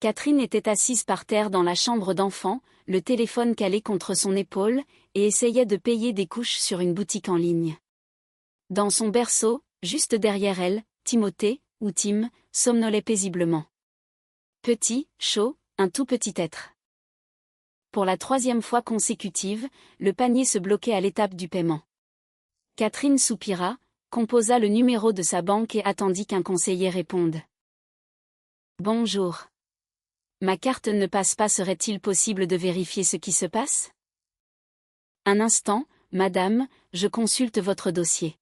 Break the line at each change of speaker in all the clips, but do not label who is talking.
Catherine était assise par terre dans la chambre d'enfant, le téléphone calé contre son épaule, et essayait de payer des couches sur une boutique en ligne. Dans son berceau, juste derrière elle, Timothée, ou Tim, somnolait paisiblement. Petit, chaud, un tout petit être. Pour la 3e fois consécutive, le panier se bloquait à l'étape du paiement. Catherine soupira, composa le numéro de sa banque et attendit qu'un conseiller réponde. Bonjour. Ma carte ne passe pas, serait-il possible de vérifier ce qui se passe? Un instant, madame, je consulte votre dossier.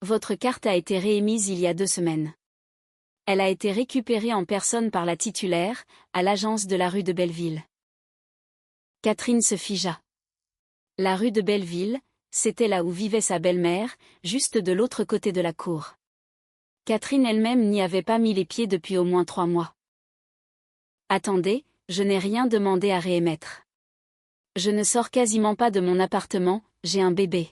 Votre carte a été réémise il y a 2 semaines. Elle a été récupérée en personne par la titulaire, à l'agence de la rue de Belleville. Catherine se figea. La rue de Belleville, c'était là où vivait sa belle-mère, juste de l'autre côté de la cour. Catherine elle-même n'y avait pas mis les pieds depuis au moins 3 mois. Attendez, je n'ai rien demandé à réémettre. Je ne sors quasiment pas de mon appartement, j'ai un bébé.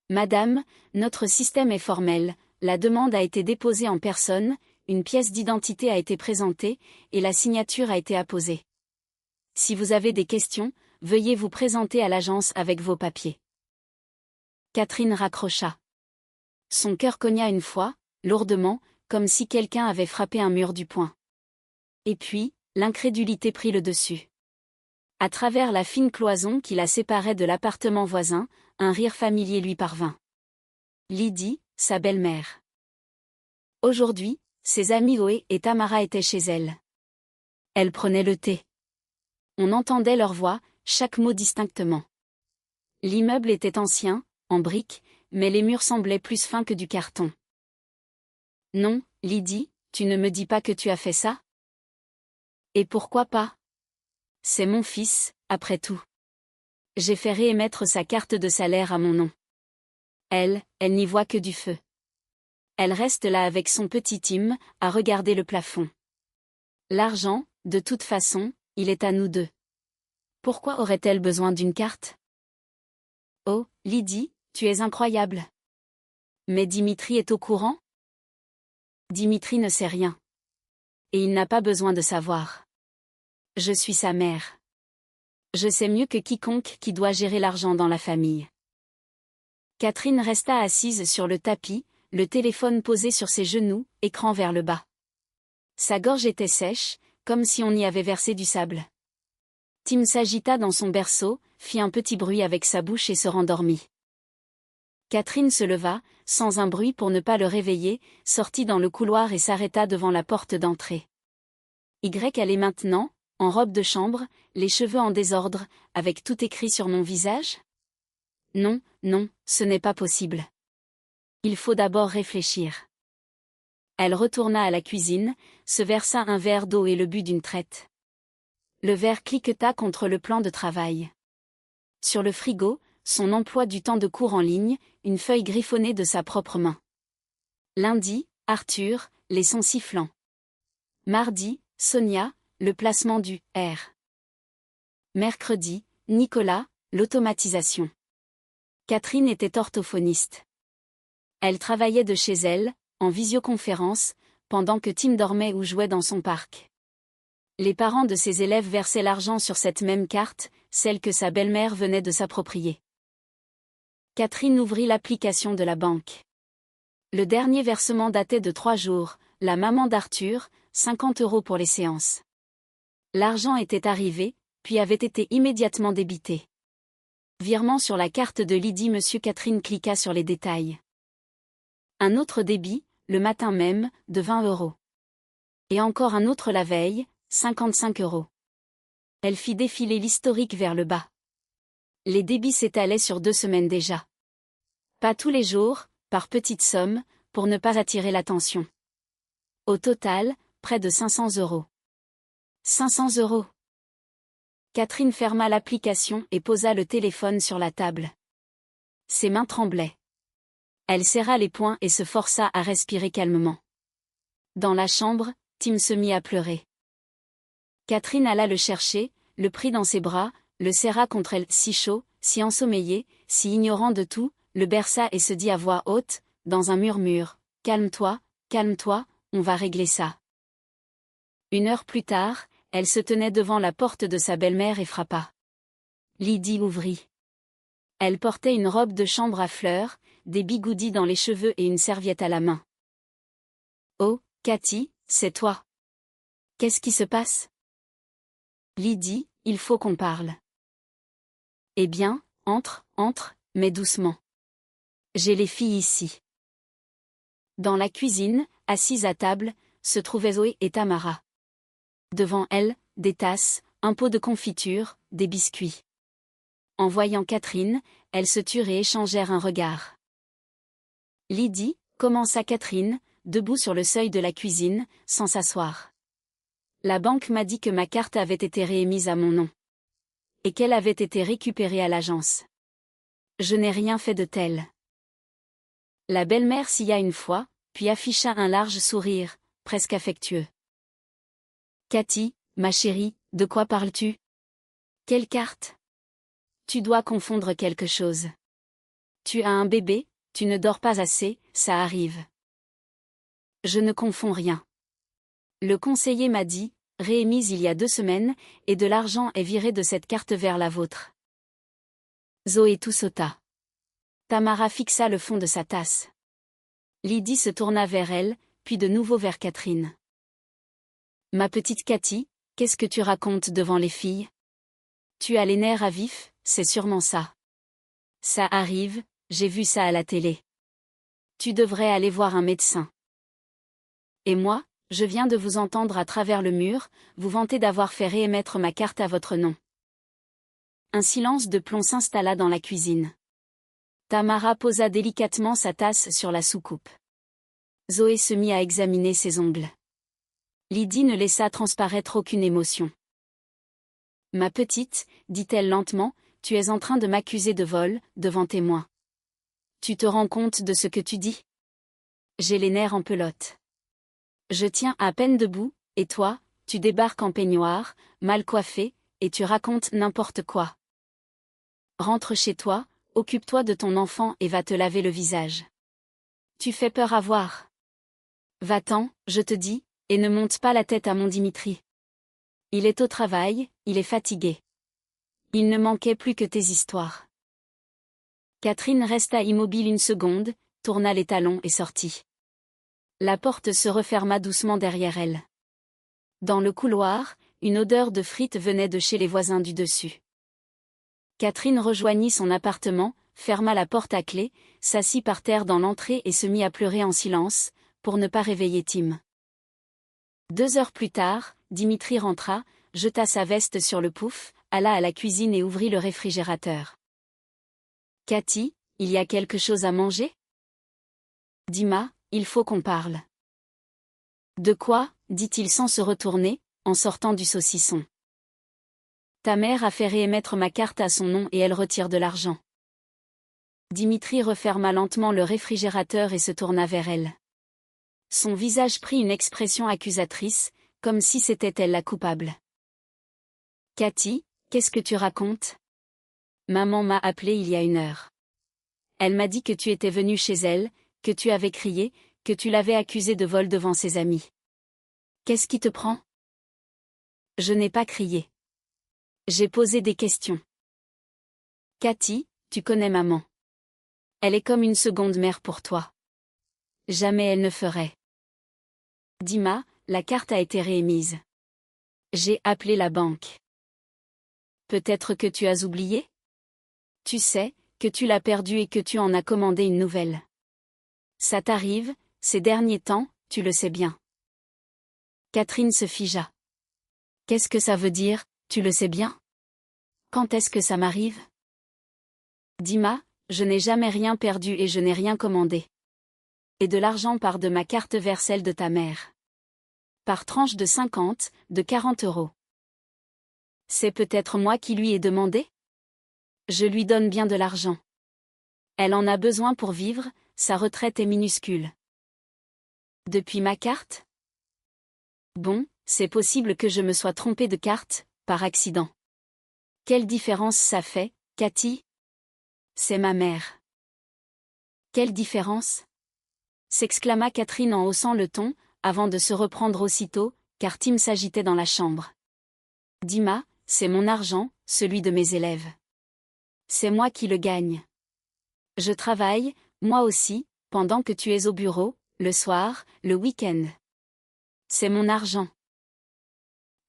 Madame, notre système est formel, la demande a été déposée en personne, une pièce d'identité a été présentée, et la signature a été apposée. Si vous avez des questions, veuillez vous présenter à l'agence avec vos papiers. Catherine raccrocha. Son cœur cogna une fois, lourdement, comme si quelqu'un avait frappé un mur du poing. Et puis, l'incrédulité prit le dessus. À travers la fine cloison qui la séparait de l'appartement voisin, un rire familier lui parvint. Lydie, sa belle-mère. Aujourd'hui, ses amis Oé et Tamara étaient chez elle. Elle prenait le thé. On entendait leur voix, chaque mot distinctement. L'immeuble était ancien, en briques, mais les murs semblaient plus fins que du carton. Non, Lydie, tu ne me dis pas que tu as fait ça? Et pourquoi pas? C'est mon fils, après tout. J'ai fait réémettre sa carte de salaire à mon nom. Elle n'y voit que du feu. Elle reste là avec son petit Tim, à regarder le plafond. L'argent, de toute façon, il est à nous deux. Pourquoi aurait-elle besoin d'une carte? Oh, Lydie, tu es incroyable. Mais Dimitri est au courant? Dimitri ne sait rien. Et il n'a pas besoin de savoir. Je suis sa mère. Je sais mieux que quiconque qui doit gérer l'argent dans la famille. Catherine resta assise sur le tapis, le téléphone posé sur ses genoux, écran vers le bas. Sa gorge était sèche, comme si on y avait versé du sable. Tim s'agita dans son berceau, fit un petit bruit avec sa bouche et se rendormit. Catherine se leva, sans un bruit pour ne pas le réveiller, sortit dans le couloir et s'arrêta devant la porte d'entrée. Elle est maintenant, en robe de chambre, les cheveux en désordre, avec tout écrit sur mon visage? Non, non, ce n'est pas possible. Il faut d'abord réfléchir. Elle retourna à la cuisine, se versa un verre d'eau et le but d'une traite. Le verre cliqueta contre le plan de travail. Sur le frigo, son emploi du temps de cours en ligne, une feuille griffonnée de sa propre main. Lundi, Arthur, les sons sifflants. Mardi, Sonia, le placement du R. Mercredi, Nicolas, l'automatisation. Catherine était orthophoniste. Elle travaillait de chez elle, en visioconférence, pendant que Tim dormait ou jouait dans son parc. Les parents de ses élèves versaient l'argent sur cette même carte, celle que sa belle-mère venait de s'approprier. Catherine ouvrit l'application de la banque. Le dernier versement datait de 3 jours, la maman d'Arthur, 50 € pour les séances. L'argent était arrivé, puis avait été immédiatement débité. Virement sur la carte de Lydie. Monsieur Catherine cliqua sur les détails. Un autre débit, le matin même, de 20 €. Et encore un autre la veille, 55 €. Elle fit défiler l'historique vers le bas. Les débits s'étalaient sur 2 semaines déjà. Pas tous les jours, par petites sommes, pour ne pas attirer l'attention. Au total, près de 500 €. 500 €. Catherine ferma l'application et posa le téléphone sur la table. Ses mains tremblaient. Elle serra les poings et se força à respirer calmement. Dans la chambre, Tim se mit à pleurer. Catherine alla le chercher, le prit dans ses bras, le serra contre elle, si chaud, si ensommeillé, si ignorant de tout, le berça et se dit à voix haute, dans un murmure, « Calme-toi, on va régler ça. » Une heure plus tard, elle se tenait devant la porte de sa belle-mère et frappa. Lydie ouvrit. Elle portait une robe de chambre à fleurs, des bigoudis dans les cheveux et une serviette à la main. « Oh, Cathy, c'est toi. Qu'est-ce qui se passe ?» Lydie, il faut qu'on parle. « Eh bien, entre, mais doucement. J'ai les filles ici. » Dans la cuisine, assises à table, se trouvaient Zoé et Tamara. Devant elles, des tasses, un pot de confiture, des biscuits. En voyant Catherine, elles se turent et échangèrent un regard. « Lydie, » commença Catherine, debout sur le seuil de la cuisine, sans s'asseoir. « La banque m'a dit que ma carte avait été réémise à mon nom. Et qu'elle avait été récupérée à l'agence. Je n'ai rien fait de tel. » La belle-mère sia une fois, puis afficha un large sourire, presque affectueux. « Cathy, ma chérie, de quoi parles-tu ? Quelle carte ? Tu dois confondre quelque chose. Tu as un bébé, tu ne dors pas assez, ça arrive. » Je ne confonds rien. Le conseiller m'a dit, réémise il y a 2 semaines, et de l'argent est viré de cette carte vers la vôtre. Zoé tout sauta. Tamara fixa le fond de sa tasse. Lydie se tourna vers elle, puis de nouveau vers Catherine. « Ma petite Cathy, qu'est-ce que tu racontes devant les filles ? Tu as les nerfs à vif, c'est sûrement ça. Ça arrive, j'ai vu ça à la télé. Tu devrais aller voir un médecin. Et moi, je viens de vous entendre à travers le mur, vous vanter d'avoir fait réémettre ma carte à votre nom. » Un silence de plomb s'installa dans la cuisine. Tamara posa délicatement sa tasse sur la soucoupe. Zoé se mit à examiner ses ongles. Lydie ne laissa transparaître aucune émotion. « Ma petite, dit-elle lentement, tu es en train de m'accuser de vol, devant témoins. Tu te rends compte de ce que tu dis ? J'ai les nerfs en pelote. Je tiens à peine debout, et toi, tu débarques en peignoir, mal coiffé, et tu racontes n'importe quoi. Rentre chez toi, occupe-toi de ton enfant et va te laver le visage. Tu fais peur à voir. Va-t'en, je te dis, et ne monte pas la tête à mon Dimitri. Il est au travail, il est fatigué. Il ne manquait plus que tes histoires. » Catherine resta immobile une seconde, tourna les talons et sortit. La porte se referma doucement derrière elle. Dans le couloir, une odeur de frites venait de chez les voisins du dessus. Catherine rejoignit son appartement, ferma la porte à clé, s'assit par terre dans l'entrée et se mit à pleurer en silence, pour ne pas réveiller Tim. 2 heures plus tard, Dimitri rentra, jeta sa veste sur le pouf, alla à la cuisine et ouvrit le réfrigérateur. « Cathy, il y a quelque chose à manger ? » Dima, il faut qu'on parle. « De quoi ?» dit-il sans se retourner, en sortant du saucisson. « Ta mère a fait réémettre ma carte à son nom et elle retire de l'argent. » Dimitri referma lentement le réfrigérateur et se tourna vers elle. Son visage prit une expression accusatrice, comme si c'était elle la coupable. « Cathy, qu'est-ce que tu racontes ? Maman m'a appelé il y a 1 heure. Elle m'a dit que tu étais venu chez elle, que tu avais crié, que tu l'avais accusée de vol devant ses amis. Qu'est-ce qui te prend ? » Je n'ai pas crié. J'ai posé des questions. « Cathy, tu connais maman. Elle est comme une seconde mère pour toi. Jamais elle ne ferait. » Dima, la carte a été réémise. J'ai appelé la banque. Peut-être que tu as oublié ? Tu sais, que tu l'as perdue et que tu en as commandé une nouvelle. Ça t'arrive, ces derniers temps, tu le sais bien. Catherine se figea. Qu'est-ce que ça veut dire, tu le sais bien ? Quand est-ce que ça m'arrive ? Dima, je n'ai jamais rien perdu et je n'ai rien commandé. Et de l'argent part de ma carte vers celle de ta mère. Par tranche de 50, de 40 euros. C'est peut-être moi qui lui ai demandé ? Je lui donne bien de l'argent. Elle en a besoin pour vivre, sa retraite est minuscule. Depuis ma carte ? Bon, c'est possible que je me sois trompée de carte, par accident. Quelle différence ça fait, Cathy ? C'est ma mère. Quelle différence ? S'exclama Catherine en haussant le ton, avant de se reprendre aussitôt. car Tim s'agitait dans la chambre. Dima, c'est mon argent, celui de mes élèves. C'est moi qui le gagne. Je travaille, moi aussi, pendant que tu es au bureau, le soir, le week-end. C'est mon argent.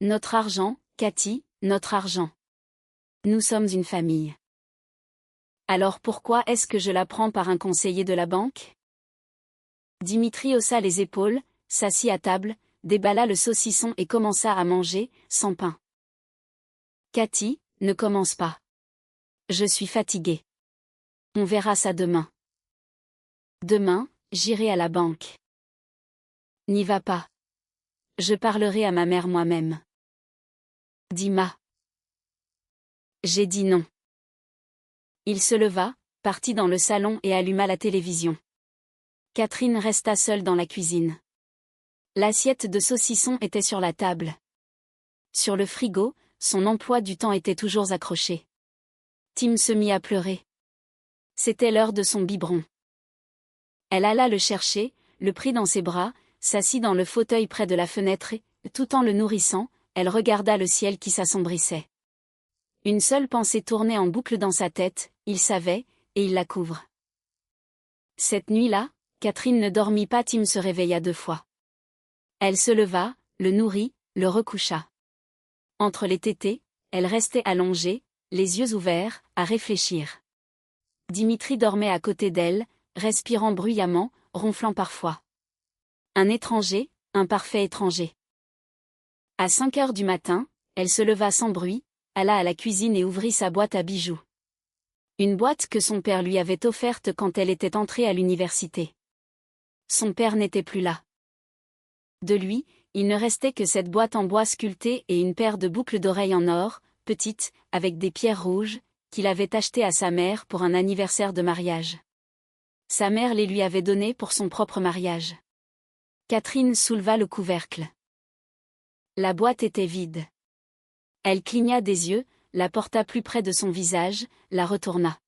Notre argent, Cathy, notre argent. Nous sommes une famille. Alors pourquoi est-ce que je la prends par un conseiller de la banque? Dimitri haussa les épaules, s'assit à table, déballa le saucisson et commença à manger, sans pain. Cathy, ne commence pas. Je suis fatiguée. On verra ça demain. Demain, j'irai à la banque. N'y va pas. Je parlerai à ma mère moi-même. Dima. J'ai dit non. Il se leva, partit dans le salon et alluma la télévision. Catherine resta seule dans la cuisine. L'assiette de saucisson était sur la table. Sur le frigo, son emploi du temps était toujours accroché. Tim se mit à pleurer. C'était l'heure de son biberon. Elle alla le chercher, le prit dans ses bras, s'assit dans le fauteuil près de la fenêtre et, tout en le nourrissant, elle regarda le ciel qui s'assombrissait. Une seule pensée tournait en boucle dans sa tête, il savait, et il la couvre. Cette nuit-là, Catherine ne dormit pas. Tim se réveilla 2 fois. Elle se leva, le nourrit, le recoucha. Entre les tétées, elle restait allongée, les yeux ouverts, à réfléchir. Dimitri dormait à côté d'elle, respirant bruyamment, ronflant parfois. Un étranger, un parfait étranger. À 5 heures du matin, elle se leva sans bruit, alla à la cuisine et ouvrit sa boîte à bijoux. Une boîte que son père lui avait offerte quand elle était entrée à l'université. Son père n'était plus là. De lui, il ne restait que cette boîte en bois sculpté et une paire de boucles d'oreilles en or, petites, avec des pierres rouges, qu'il avait achetées à sa mère pour un anniversaire de mariage. Sa mère les lui avait données pour son propre mariage. Catherine souleva le couvercle. La boîte était vide. Elle cligna des yeux, la porta plus près de son visage, la retourna.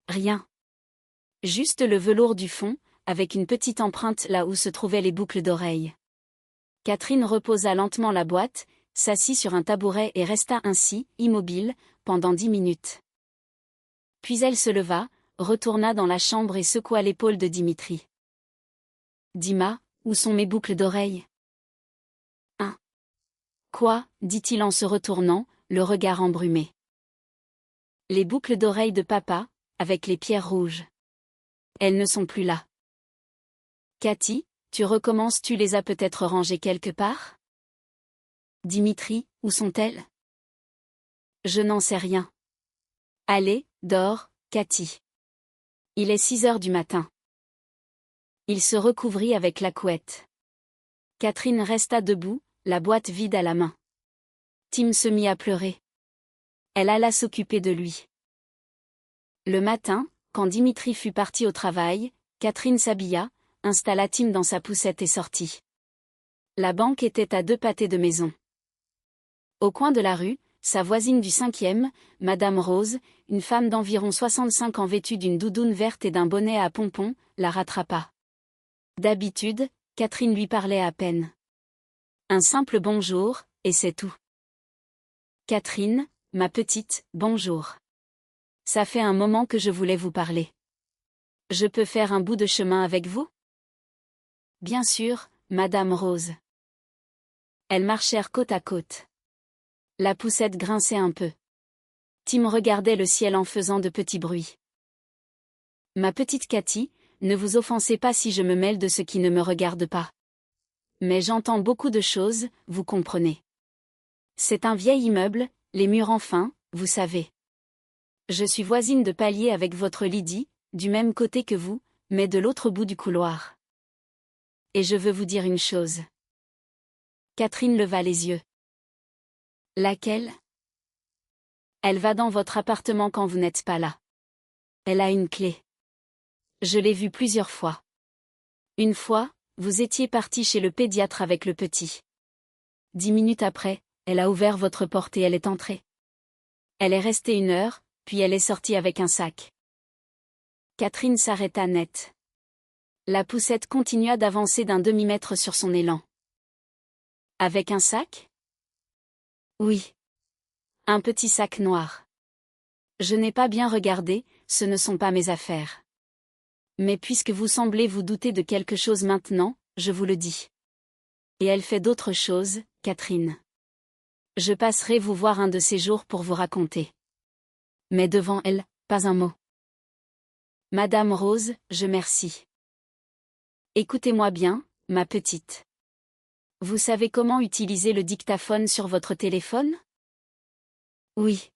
Rien. Juste le velours du fond, avec une petite empreinte là où se trouvaient les boucles d'oreilles. Catherine reposa lentement la boîte, s'assit sur un tabouret et resta ainsi, immobile, pendant 10 minutes. Puis elle se leva, retourna dans la chambre et secoua l'épaule de Dimitri. Dima, où sont mes boucles d'oreilles? Hein? Quoi? Dit-il en se retournant, le regard embrumé. Les boucles d'oreilles de papa, avec les pierres rouges. Elles ne sont plus là. Cathy, tu recommences, tu les as peut-être rangées quelque part? Dimitri, où sont-elles? Je n'en sais rien. Allez, dors, Cathy. Il est 6 heures du matin. Il se recouvrit avec la couette. Catherine resta debout, la boîte vide à la main. Tim se mit à pleurer. Elle alla s'occuper de lui. Le matin, quand Dimitri fut parti au travail, Catherine s'habilla, installa Tim dans sa poussette et sortit. La banque était à 2 pâtés de maison. Au coin de la rue, sa voisine du 5e, Madame Rose, une femme d'environ 65 ans vêtue d'une doudoune verte et d'un bonnet à pompons, la rattrapa. D'habitude, Catherine lui parlait à peine. Un simple bonjour, et c'est tout. Catherine, ma petite, bonjour. Ça fait un moment que je voulais vous parler. Je peux faire un bout de chemin avec vous? Bien sûr, Madame Rose. Elles marchèrent côte à côte. La poussette grinçait un peu. Tim regardait le ciel en faisant de petits bruits. Ma petite Cathy, ne vous offensez pas si je me mêle de ce qui ne me regarde pas. Mais j'entends beaucoup de choses, vous comprenez. C'est un vieil immeuble, les murs en fin, vous savez. Je suis voisine de palier avec votre Lydie, du même côté que vous, mais de l'autre bout du couloir. Et je veux vous dire une chose. Catherine leva les yeux. Laquelle? Elle va dans votre appartement quand vous n'êtes pas là. Elle a une clé. Je l'ai vue plusieurs fois. Une fois, vous étiez parti chez le pédiatre avec le petit. 10 minutes après, elle a ouvert votre porte et elle est entrée. Elle est restée 1 heure, puis elle est sortie avec un sac. Catherine s'arrêta net. La poussette continua d'avancer d'1/2 mètre sur son élan. Avec un sac? Oui. Un petit sac noir. Je n'ai pas bien regardé, ce ne sont pas mes affaires. Mais puisque vous semblez vous douter de quelque chose maintenant, je vous le dis. Et elle fait d'autres choses, Catherine. Je passerai vous voir un de ces jours pour vous raconter. Mais devant elle, pas un mot. Madame Rose, je merci. Écoutez-moi bien, ma petite. Vous savez comment utiliser le dictaphone sur votre téléphone? Oui.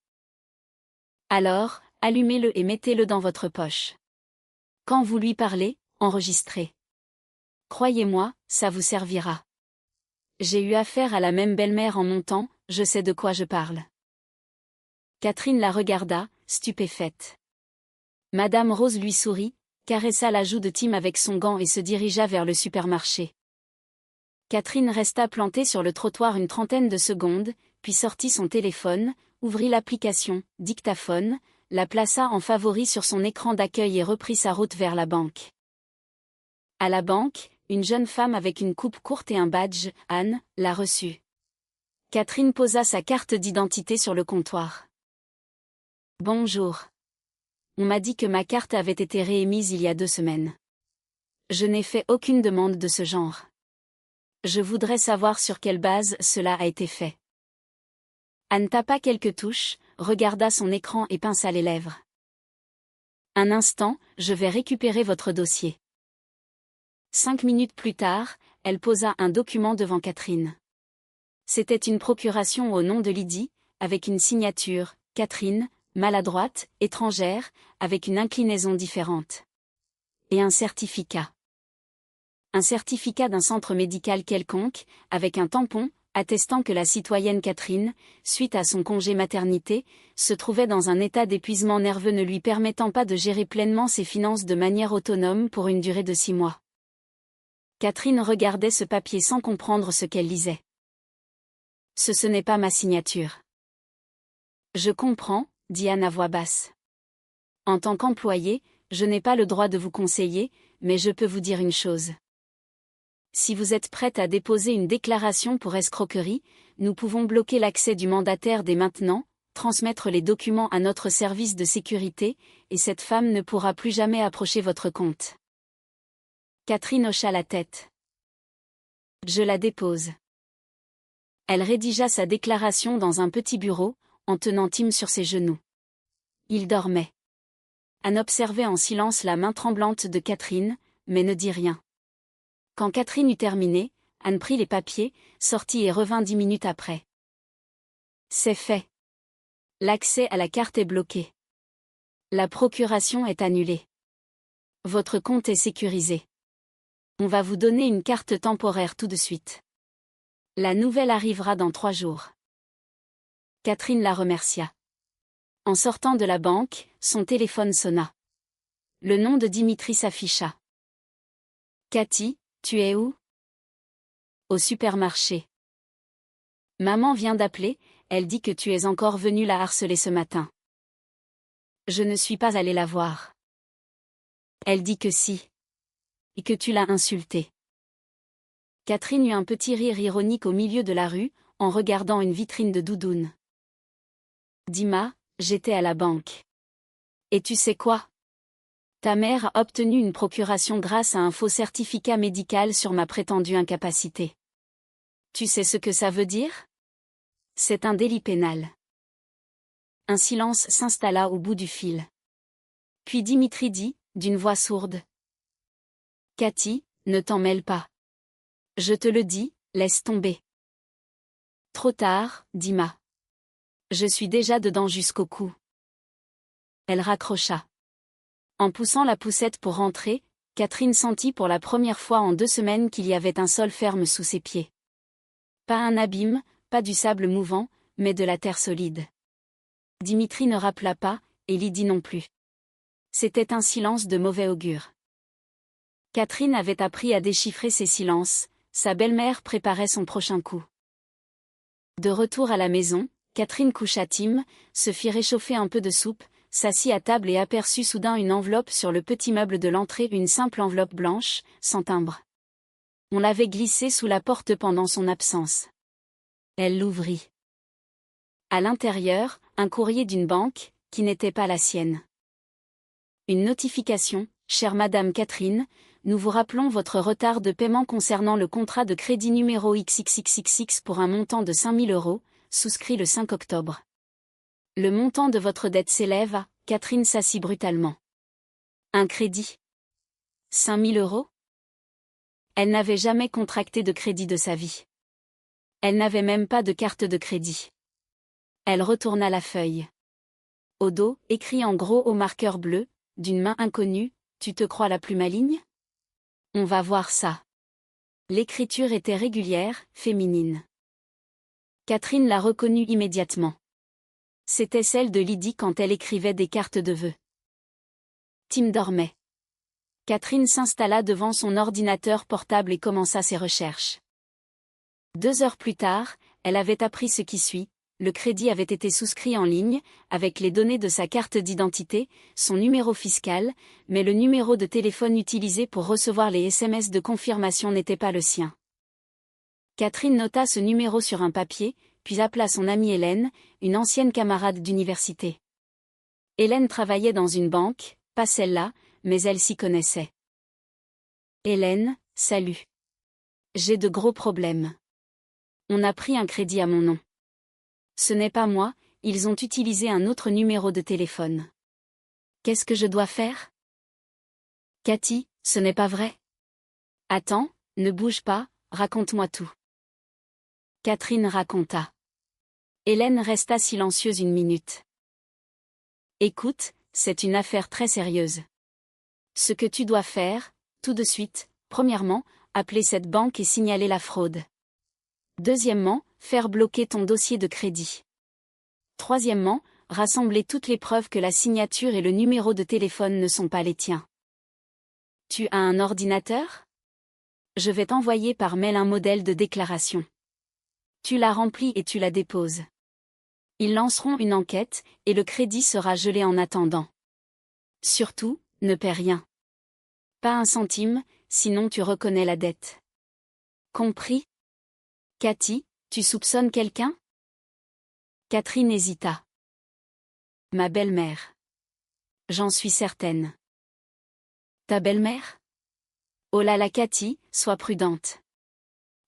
Alors, allumez-le et mettez-le dans votre poche. Quand vous lui parlez, enregistrez. Croyez-moi, ça vous servira. J'ai eu affaire à la même belle-mère en mon temps, je sais de quoi je parle. Catherine la regarda, stupéfaite. Madame Rose lui sourit, caressa la joue de Tim avec son gant et se dirigea vers le supermarché. Catherine resta plantée sur le trottoir une trentaine de secondes, puis sortit son téléphone, ouvrit l'application « Dictaphone », la plaça en favori sur son écran d'accueil et reprit sa route vers la banque. À la banque, une jeune femme avec une coupe courte et un badge, Anne, la reçut. Catherine posa sa carte d'identité sur le comptoir. « Bonjour. On m'a dit que ma carte avait été réémise il y a 2 semaines. Je n'ai fait aucune demande de ce genre. Je voudrais savoir sur quelle base cela a été fait. » Anne tapa quelques touches, regarda son écran et pinça les lèvres. « Un instant, je vais récupérer votre dossier. » 5 minutes plus tard, elle posa un document devant Catherine. C'était une procuration au nom de Lydie, avec une signature, Catherine, maladroite, étrangère, avec une inclinaison différente. Et un certificat. Un certificat d'un centre médical quelconque, avec un tampon, attestant que la citoyenne Catherine, suite à son congé maternité, se trouvait dans un état d'épuisement nerveux ne lui permettant pas de gérer pleinement ses finances de manière autonome pour une durée de 6 mois. Catherine regardait ce papier sans comprendre ce qu'elle lisait. Ce n'est pas ma signature. Je comprends, dit Anne à voix basse. En tant qu'employée, je n'ai pas le droit de vous conseiller, mais je peux vous dire une chose. Si vous êtes prête à déposer une déclaration pour escroquerie, nous pouvons bloquer l'accès du mandataire dès maintenant, transmettre les documents à notre service de sécurité, et cette femme ne pourra plus jamais approcher votre compte. Catherine hocha la tête. Je la dépose. Elle rédigea sa déclaration dans un petit bureau, en tenant Tim sur ses genoux. Il dormait. Anne observait en silence la main tremblante de Catherine, mais ne dit rien. Quand Catherine eut terminé, Anne prit les papiers, sortit et revint 10 minutes après. C'est fait. L'accès à la carte est bloqué. La procuration est annulée. Votre compte est sécurisé. On va vous donner une carte temporaire tout de suite. La nouvelle arrivera dans 3 jours. Catherine la remercia. En sortant de la banque, son téléphone sonna. Le nom de Dimitri s'afficha. Cathy, tu es où? Au supermarché. Maman vient d'appeler, elle dit que tu es encore venue la harceler ce matin. Je ne suis pas allée la voir. Elle dit que si. Et que tu l'as insultée. Catherine eut un petit rire ironique au milieu de la rue, en regardant une vitrine de doudoune. Dima, j'étais à la banque. Et tu sais quoi? Ta mère a obtenu une procuration grâce à un faux certificat médical sur ma prétendue incapacité. Tu sais ce que ça veut dire? C'est un délit pénal. Un silence s'installa au bout du fil. Puis Dimitri dit, d'une voix sourde. Cathy, ne t'en mêle pas. Je te le dis, laisse tomber. Trop tard, Dima. Je suis déjà dedans jusqu'au cou. Elle raccrocha. En poussant la poussette pour rentrer, Catherine sentit pour la première fois en 2 semaines qu'il y avait un sol ferme sous ses pieds. Pas un abîme, pas du sable mouvant, mais de la terre solide. Dimitri ne rappela pas, et Lydie non plus. C'était un silence de mauvais augure. Catherine avait appris à déchiffrer ces silences, sa belle-mère préparait son prochain coup. De retour à la maison, Catherine coucha Tim, se fit réchauffer un peu de soupe, s'assit à table et aperçut soudain une enveloppe sur le petit meuble de l'entrée, une simple enveloppe blanche, sans timbre. On l'avait glissée sous la porte pendant son absence. Elle l'ouvrit. À l'intérieur, un courrier d'une banque, qui n'était pas la sienne. Une notification, chère Madame Catherine, nous vous rappelons votre retard de paiement concernant le contrat de crédit numéro XXXXX pour un montant de 5 000 €, souscrit le 5 octobre. Le montant de votre dette s'élève à... Catherine s'assit brutalement. Un crédit. 5 000 €? Elle n'avait jamais contracté de crédit de sa vie. Elle n'avait même pas de carte de crédit. Elle retourna la feuille. Au dos, écrit en gros au marqueur bleu, d'une main inconnue, tu te crois la plus maligne? On va voir ça. L'écriture était régulière, féminine. Catherine la reconnut immédiatement. C'était celle de Lydie quand elle écrivait des cartes de vœux. Tim dormait. Catherine s'installa devant son ordinateur portable et commença ses recherches. 2 heures plus tard, elle avait appris ce qui suit. Le crédit avait été souscrit en ligne, avec les données de sa carte d'identité, son numéro fiscal, mais le numéro de téléphone utilisé pour recevoir les SMS de confirmation n'était pas le sien. Catherine nota ce numéro sur un papier, puis appela son amie Hélène, une ancienne camarade d'université. Hélène travaillait dans une banque, pas celle-là, mais elle s'y connaissait. Hélène, salut. J'ai de gros problèmes. On a pris un crédit à mon nom. Ce n'est pas moi, ils ont utilisé un autre numéro de téléphone. Qu'est-ce que je dois faire? Cathy, ce n'est pas vrai. Attends, ne bouge pas, raconte-moi tout. Catherine raconta. Hélène resta silencieuse 1 minute. Écoute, c'est une affaire très sérieuse. Ce que tu dois faire, tout de suite, premièrement, appeler cette banque et signaler la fraude. Deuxièmement, faire bloquer ton dossier de crédit. Troisièmement, rassembler toutes les preuves que la signature et le numéro de téléphone ne sont pas les tiens. Tu as un ordinateur? Je vais t'envoyer par mail un modèle de déclaration. Tu la remplis et tu la déposes. Ils lanceront une enquête, et le crédit sera gelé en attendant. Surtout, ne paie rien. Pas un centime, sinon tu reconnais la dette. Compris? Cathy, tu soupçonnes quelqu'un? Catherine hésita. Ma belle-mère. J'en suis certaine. Ta belle-mère? Oh là là Cathy, sois prudente.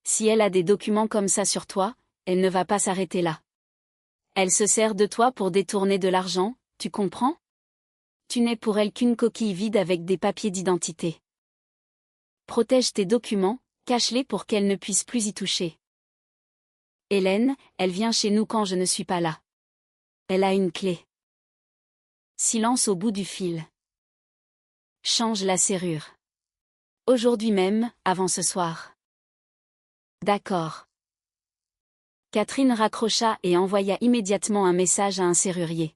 Si elle a des documents comme ça sur toi, elle ne va pas s'arrêter là. Elle se sert de toi pour détourner de l'argent, tu comprends? Tu n'es pour elle qu'une coquille vide avec des papiers d'identité. Protège tes documents, cache-les pour qu'elle ne puisse plus y toucher. Hélène, elle vient chez nous quand je ne suis pas là. Elle a une clé. Silence au bout du fil. Change la serrure. Aujourd'hui même, avant ce soir. D'accord. Catherine raccrocha et envoya immédiatement un message à un serrurier.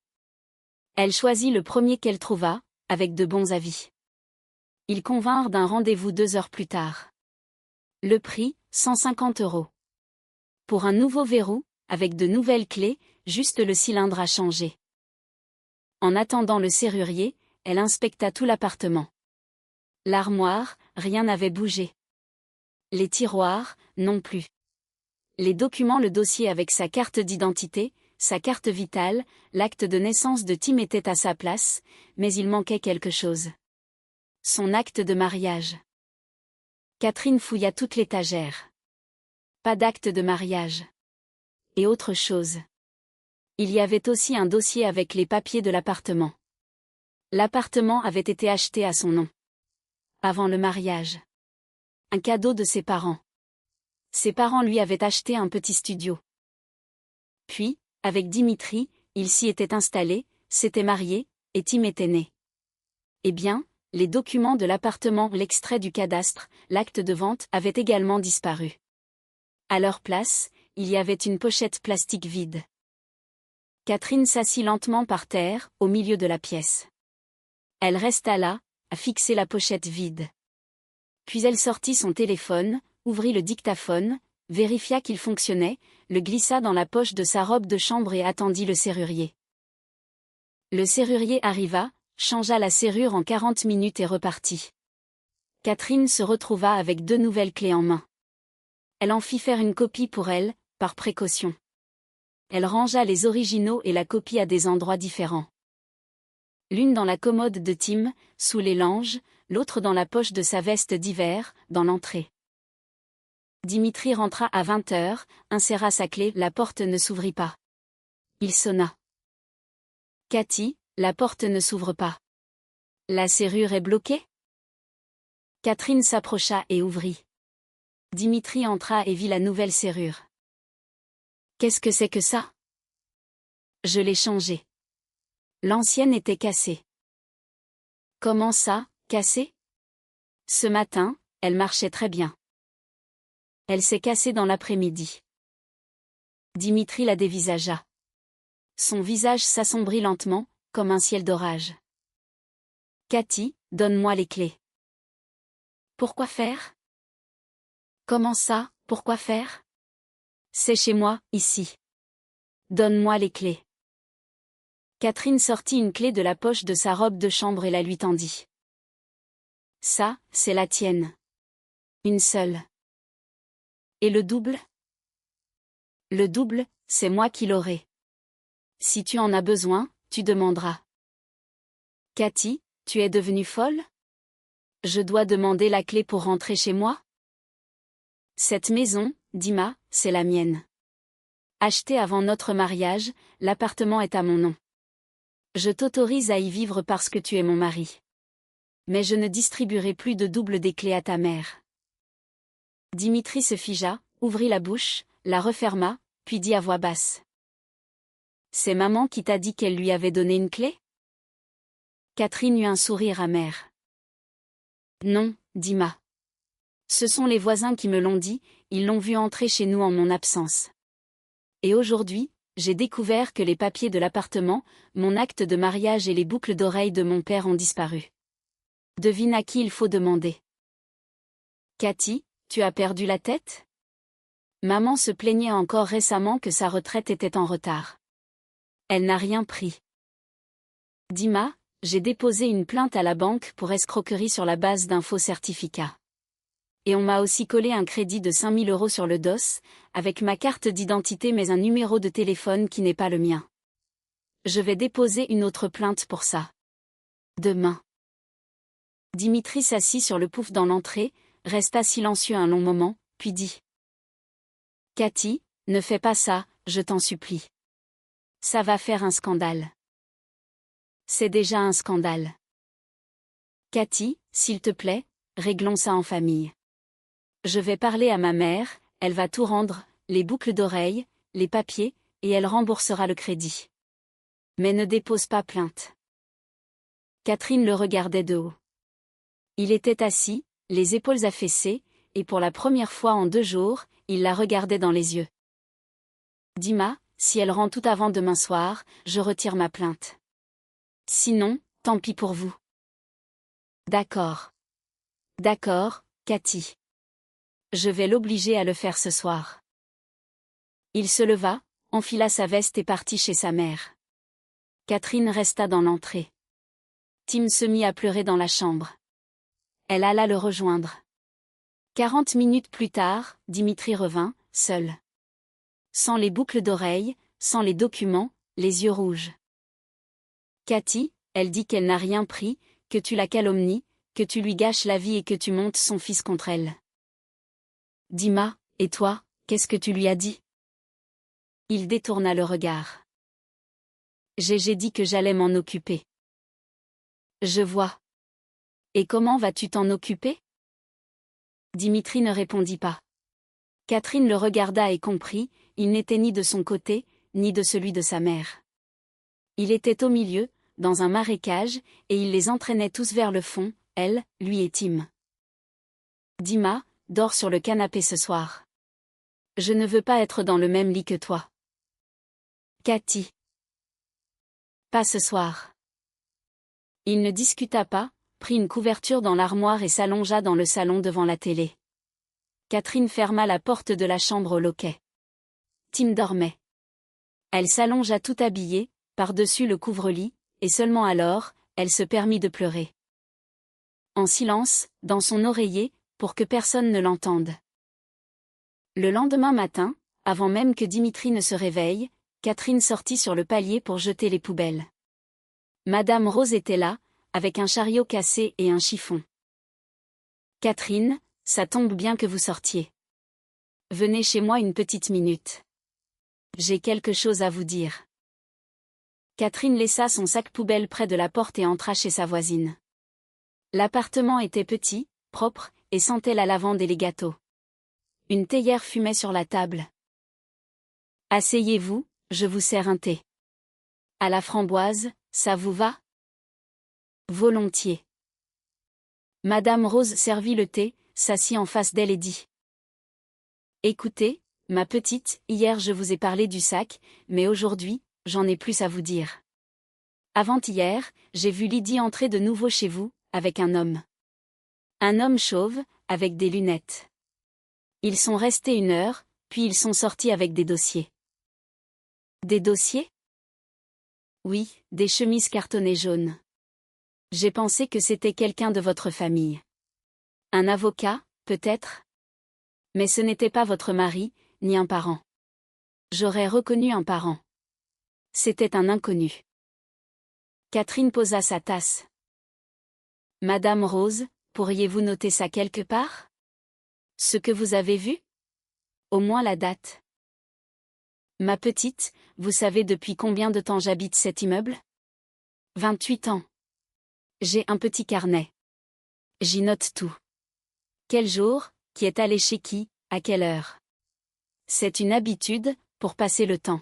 Elle choisit le premier qu'elle trouva, avec de bons avis. Ils convinrent d'un rendez-vous 2 heures plus tard. Le prix, 150 €. Pour un nouveau verrou, avec de nouvelles clés, juste le cylindre a changé. En attendant le serrurier, elle inspecta tout l'appartement. L'armoire, rien n'avait bougé. Les tiroirs, non plus. Les documents, le dossier avec sa carte d'identité, sa carte vitale, l'acte de naissance de Tim était à sa place, mais il manquait quelque chose. Son acte de mariage. Catherine fouilla toute l'étagère. Pas d'acte de mariage. Et autre chose. Il y avait aussi un dossier avec les papiers de l'appartement. L'appartement avait été acheté à son nom. Avant le mariage. Un cadeau de ses parents. Ses parents lui avaient acheté un petit studio. Puis, avec Dimitri, il s'y était installé, s'était marié, et Tim était né. Eh bien, les documents de l'appartement, l'extrait du cadastre, l'acte de vente avaient également disparu. À leur place, il y avait une pochette plastique vide. Catherine s'assit lentement par terre, au milieu de la pièce. Elle resta là, à fixer la pochette vide. Puis elle sortit son téléphone, ouvrit le dictaphone, vérifia qu'il fonctionnait, le glissa dans la poche de sa robe de chambre et attendit le serrurier. Le serrurier arriva, changea la serrure en 40 minutes et repartit. Catherine se retrouva avec 2 nouvelles clés en main. Elle en fit faire une copie pour elle, par précaution. Elle rangea les originaux et la copie à des endroits différents. L'une dans la commode de Tim, sous les langes, l'autre dans la poche de sa veste d'hiver, dans l'entrée. Dimitri rentra à 20h, inséra sa clé, la porte ne s'ouvrit pas. Il sonna. Cathy, la porte ne s'ouvre pas. La serrure est bloquée? Catherine s'approcha et ouvrit. Dimitri entra et vit la nouvelle serrure. Qu'est-ce que c'est que ça? Je l'ai changée. L'ancienne était cassée. Comment ça, cassée? Ce matin, elle marchait très bien. Elle s'est cassée dans l'après-midi. Dimitri la dévisagea. Son visage s'assombrit lentement, comme un ciel d'orage. Cathy, donne-moi les clés. Pourquoi faire? Comment ça, pourquoi faire? C'est chez moi, ici. Donne-moi les clés. Catherine sortit une clé de la poche de sa robe de chambre et la lui tendit. Ça, c'est la tienne. Une seule. Et le double? Le double, c'est moi qui l'aurai. Si tu en as besoin, tu demanderas. Cathy, tu es devenue folle? Je dois demander la clé pour rentrer chez moi? Cette maison, Dima, c'est la mienne. Achetée avant notre mariage, l'appartement est à mon nom. Je t'autorise à y vivre parce que tu es mon mari. Mais je ne distribuerai plus de double des clés à ta mère. Dimitri se figea, ouvrit la bouche, la referma, puis dit à voix basse. C'est maman qui t'a dit qu'elle lui avait donné une clé? Catherine eut un sourire amer. Non, Dima. Ce sont les voisins qui me l'ont dit, ils l'ont vu entrer chez nous en mon absence. Et aujourd'hui, j'ai découvert que les papiers de l'appartement, mon acte de mariage et les boucles d'oreilles de mon père ont disparu. Devine à qui il faut demander. Cathy, tu as perdu la tête? Maman se plaignait encore récemment que sa retraite était en retard. Elle n'a rien pris. Dima, j'ai déposé une plainte à la banque pour escroquerie sur la base d'un faux certificat. Et on m'a aussi collé un crédit de 5 000 € sur le dos, avec ma carte d'identité mais un numéro de téléphone qui n'est pas le mien. Je vais déposer une autre plainte pour ça. Demain. Dimitri s'assit sur le pouf dans l'entrée, resta silencieux un long moment, puis dit. Cathy, ne fais pas ça, je t'en supplie. Ça va faire un scandale. C'est déjà un scandale. Cathy, s'il te plaît, réglons ça en famille. Je vais parler à ma mère, elle va tout rendre, les boucles d'oreilles, les papiers, et elle remboursera le crédit. Mais ne dépose pas plainte. Catherine le regardait de haut. Il était assis, les épaules affaissées, et pour la première fois en 2 jours, il la regardait dans les yeux. Dima, si elle rend tout avant demain soir, je retire ma plainte. Sinon, tant pis pour vous. D'accord. D'accord, Cathy. Je vais l'obliger à le faire ce soir. Il se leva, enfila sa veste et partit chez sa mère. Catherine resta dans l'entrée. Tim se mit à pleurer dans la chambre. Elle alla le rejoindre. 40 minutes plus tard, Dimitri revint, seul. Sans les boucles d'oreilles, sans les documents, les yeux rouges. Cathy, elle dit qu'elle n'a rien pris, que tu la calomnies, que tu lui gâches la vie et que tu montes son fils contre elle. Dima, et toi, qu'est-ce que tu lui as dit? Il détourna le regard. J'ai dit que j'allais m'en occuper. Je vois. Et comment vas-tu t'en occuper? Dimitri ne répondit pas. Catherine le regarda et comprit, il n'était ni de son côté, ni de celui de sa mère. Il était au milieu, dans un marécage, et il les entraînait tous vers le fond, elle, lui et Tim. Dima, dors sur le canapé ce soir. Je ne veux pas être dans le même lit que toi. Cathy. Pas ce soir. Il ne discuta pas, prit une couverture dans l'armoire et s'allongea dans le salon devant la télé. Catherine ferma la porte de la chambre au loquet. Tim dormait. Elle s'allongea tout habillée, par-dessus le couvre-lit, et seulement alors, elle se permit de pleurer. En silence, dans son oreiller, pour que personne ne l'entende. Le lendemain matin, avant même que Dimitri ne se réveille, Catherine sortit sur le palier pour jeter les poubelles. Madame Rose était là, avec un chariot cassé et un chiffon. Catherine, ça tombe bien que vous sortiez. Venez chez moi une petite minute. J'ai quelque chose à vous dire. Catherine laissa son sac poubelle près de la porte et entra chez sa voisine. L'appartement était petit, propre, et sentait la lavande et les gâteaux. Une théière fumait sur la table. Asseyez-vous, je vous sers un thé. À la framboise, ça vous va? Volontiers. Madame Rose servit le thé, s'assit en face d'elle et dit. Écoutez, ma petite, hier je vous ai parlé du sac, mais aujourd'hui, j'en ai plus à vous dire. Avant-hier, j'ai vu Lydie entrer de nouveau chez vous, avec un homme. Un homme chauve, avec des lunettes. Ils sont restés 1 heure, puis ils sont sortis avec des dossiers. Des dossiers? Oui, des chemises cartonnées jaunes. J'ai pensé que c'était quelqu'un de votre famille. Un avocat, peut-être? Mais ce n'était pas votre mari, ni un parent. J'aurais reconnu un parent. C'était un inconnu. Catherine posa sa tasse. Madame Rose, pourriez-vous noter ça quelque part? Ce que vous avez vu? Au moins la date. Ma petite, vous savez depuis combien de temps j'habite cet immeuble? 28 ans. J'ai un petit carnet. J'y note tout. Quel jour, qui est allé chez qui, à quelle heure? C'est une habitude, pour passer le temps.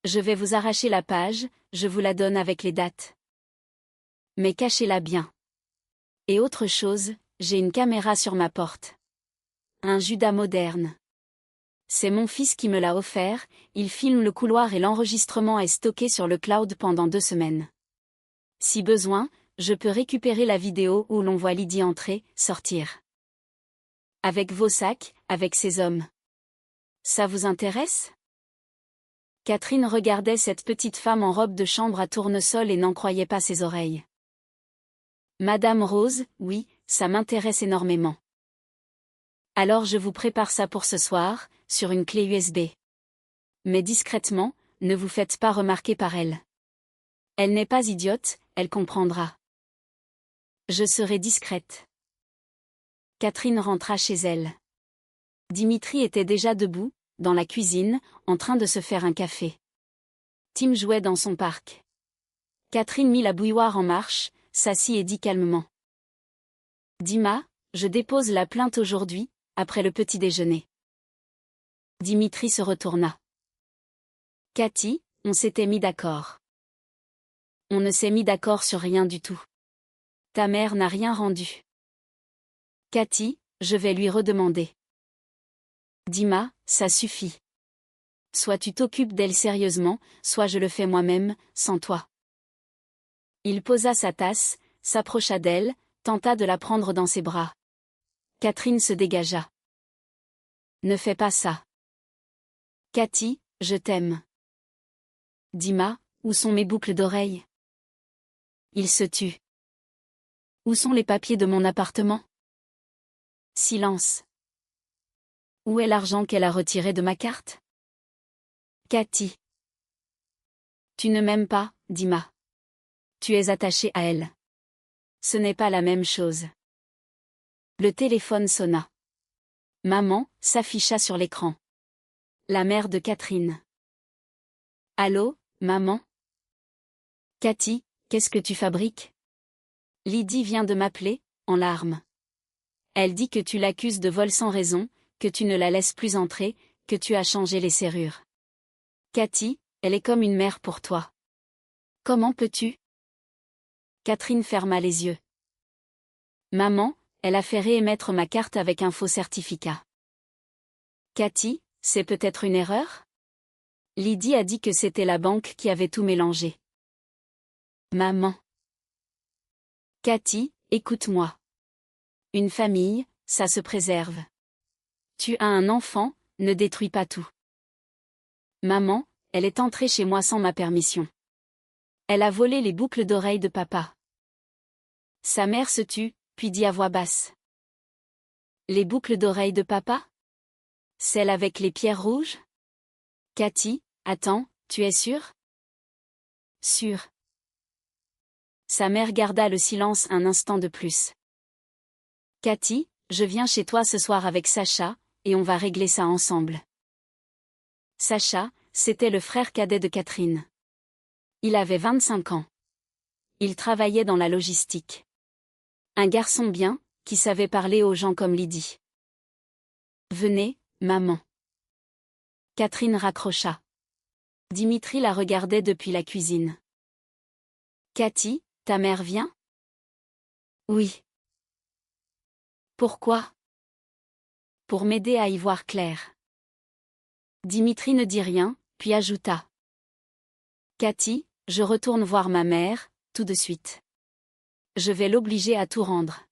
Je vais vous arracher la page, je vous la donne avec les dates. Mais cachez-la bien. Et autre chose, j'ai une caméra sur ma porte. Un Judas moderne. C'est mon fils qui me l'a offert, il filme le couloir et l'enregistrement est stocké sur le cloud pendant 2 semaines. Si besoin, je peux récupérer la vidéo où l'on voit Lydie entrer, sortir. Avec vos sacs, avec ces hommes. Ça vous intéresse? Catherine regardait cette petite femme en robe de chambre à tournesol et n'en croyait pas ses oreilles. Madame Rose, oui, ça m'intéresse énormément. Alors je vous prépare ça pour ce soir, sur une clé USB. Mais discrètement, ne vous faites pas remarquer par elle. Elle n'est pas idiote, elle comprendra. Je serai discrète. Catherine rentra chez elle. Dimitri était déjà debout, dans la cuisine, en train de se faire un café. Tim jouait dans son parc. Catherine mit la bouilloire en marche, s'assit et dit calmement. Dima, je dépose la plainte aujourd'hui, après le petit déjeuner. Dimitri se retourna. Cathy, on s'était mis d'accord. On ne s'est mis d'accord sur rien du tout. Ta mère n'a rien rendu. Cathy, je vais lui redemander. Dima, ça suffit. Soit tu t'occupes d'elle sérieusement, soit je le fais moi-même, sans toi. Il posa sa tasse, s'approcha d'elle, tenta de la prendre dans ses bras. Catherine se dégagea. Ne fais pas ça. Cathy, je t'aime. Dima, où sont mes boucles d'oreilles? Il se tut. Où sont les papiers de mon appartement? Silence. Où est l'argent qu'elle a retiré de ma carte? Cathy. Tu ne m'aimes pas, Dima. Tu es attachée à elle. Ce n'est pas la même chose. Le téléphone sonna. Maman s'afficha sur l'écran. La mère de Catherine. Allô, maman? Cathy, qu'est-ce que tu fabriques? Lydie vient de m'appeler, en larmes. Elle dit que tu l'accuses de vol sans raison, que tu ne la laisses plus entrer, que tu as changé les serrures. Cathy, elle est comme une mère pour toi. Comment peux-tu? Catherine ferma les yeux. Maman, elle a fait réémettre ma carte avec un faux certificat. Cathy, c'est peut-être une erreur? Lydie a dit que c'était la banque qui avait tout mélangé. Maman. Cathy, écoute-moi. Une famille, ça se préserve. Tu as un enfant, ne détruis pas tout. Maman, elle est entrée chez moi sans ma permission. Elle a volé les boucles d'oreilles de papa. Sa mère se tut, puis dit à voix basse. Les boucles d'oreilles de papa? Celle avec les pierres rouges? Cathy, attends, tu es sûre? Sûre. Sa mère garda le silence un instant de plus. Cathy, je viens chez toi ce soir avec Sacha, et on va régler ça ensemble. Sacha, c'était le frère cadet de Catherine. Il avait 25 ans. Il travaillait dans la logistique. Un garçon bien, qui savait parler aux gens comme Lydie. Venez, maman. Catherine raccrocha. Dimitri la regardait depuis la cuisine. Cathy, ta mère vient? Oui. Pourquoi? Pour m'aider à y voir clair. Dimitri ne dit rien, puis ajouta. Cathy, je retourne voir ma mère, tout de suite. Je vais l'obliger à tout rendre.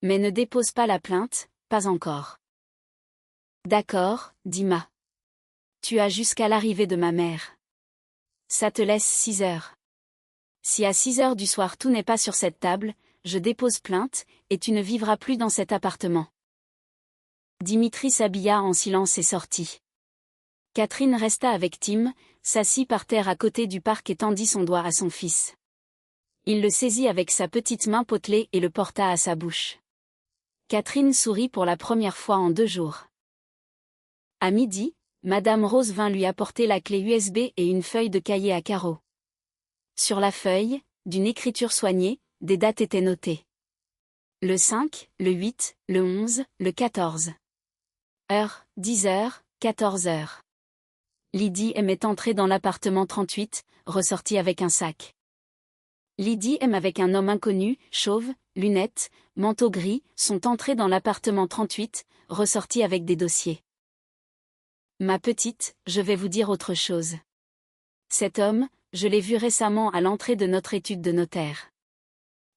Mais ne dépose pas la plainte, pas encore. D'accord, dit Ma. Tu as jusqu'à l'arrivée de ma mère. Ça te laisse 6 heures. Si à 6 heures du soir tout n'est pas sur cette table, je dépose plainte, et tu ne vivras plus dans cet appartement. Dimitri s'habilla en silence et sortit. Catherine resta avec Tim, s'assit par terre à côté du parc et tendit son doigt à son fils. Il le saisit avec sa petite main potelée et le porta à sa bouche. Catherine sourit pour la première fois en 2 jours. À midi, Madame Rose vint lui apporter la clé USB et une feuille de cahier à carreaux. Sur la feuille, d'une écriture soignée, des dates étaient notées. Le 5, le 8, le 11, le 14. Heure, 10 heures, 14 heures. Lydie aimait entrer dans l'appartement 38, ressortit avec un sac. Lydie aime avec un homme inconnu, chauve, lunettes, manteau gris, sont entrés dans l'appartement 38, ressortis avec des dossiers. Ma petite, je vais vous dire autre chose. Cet homme, je l'ai vu récemment à l'entrée de notre étude de notaire.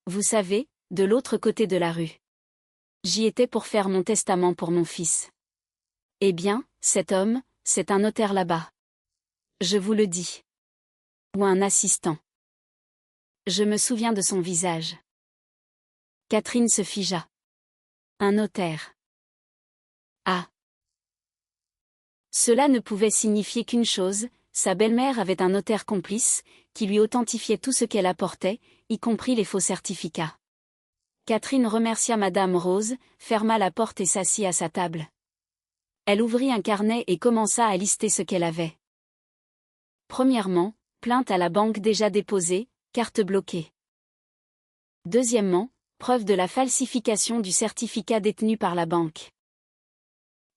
Vous savez, de l'autre côté de la rue. J'y étais pour faire mon testament pour mon fils. Eh bien, cet homme, c'est un notaire là-bas. Je vous le dis. Ou un assistant. Je me souviens de son visage. Catherine se figea. Un notaire. Ah. Cela ne pouvait signifier qu'une chose, sa belle-mère avait un notaire complice, qui lui authentifiait tout ce qu'elle apportait, y compris les faux certificats. Catherine remercia Madame Rose, ferma la porte et s'assit à sa table. Elle ouvrit un carnet et commença à lister ce qu'elle avait. Premièrement, plainte à la banque déjà déposée, carte bloquée. Deuxièmement, preuve de la falsification du certificat détenu par la banque.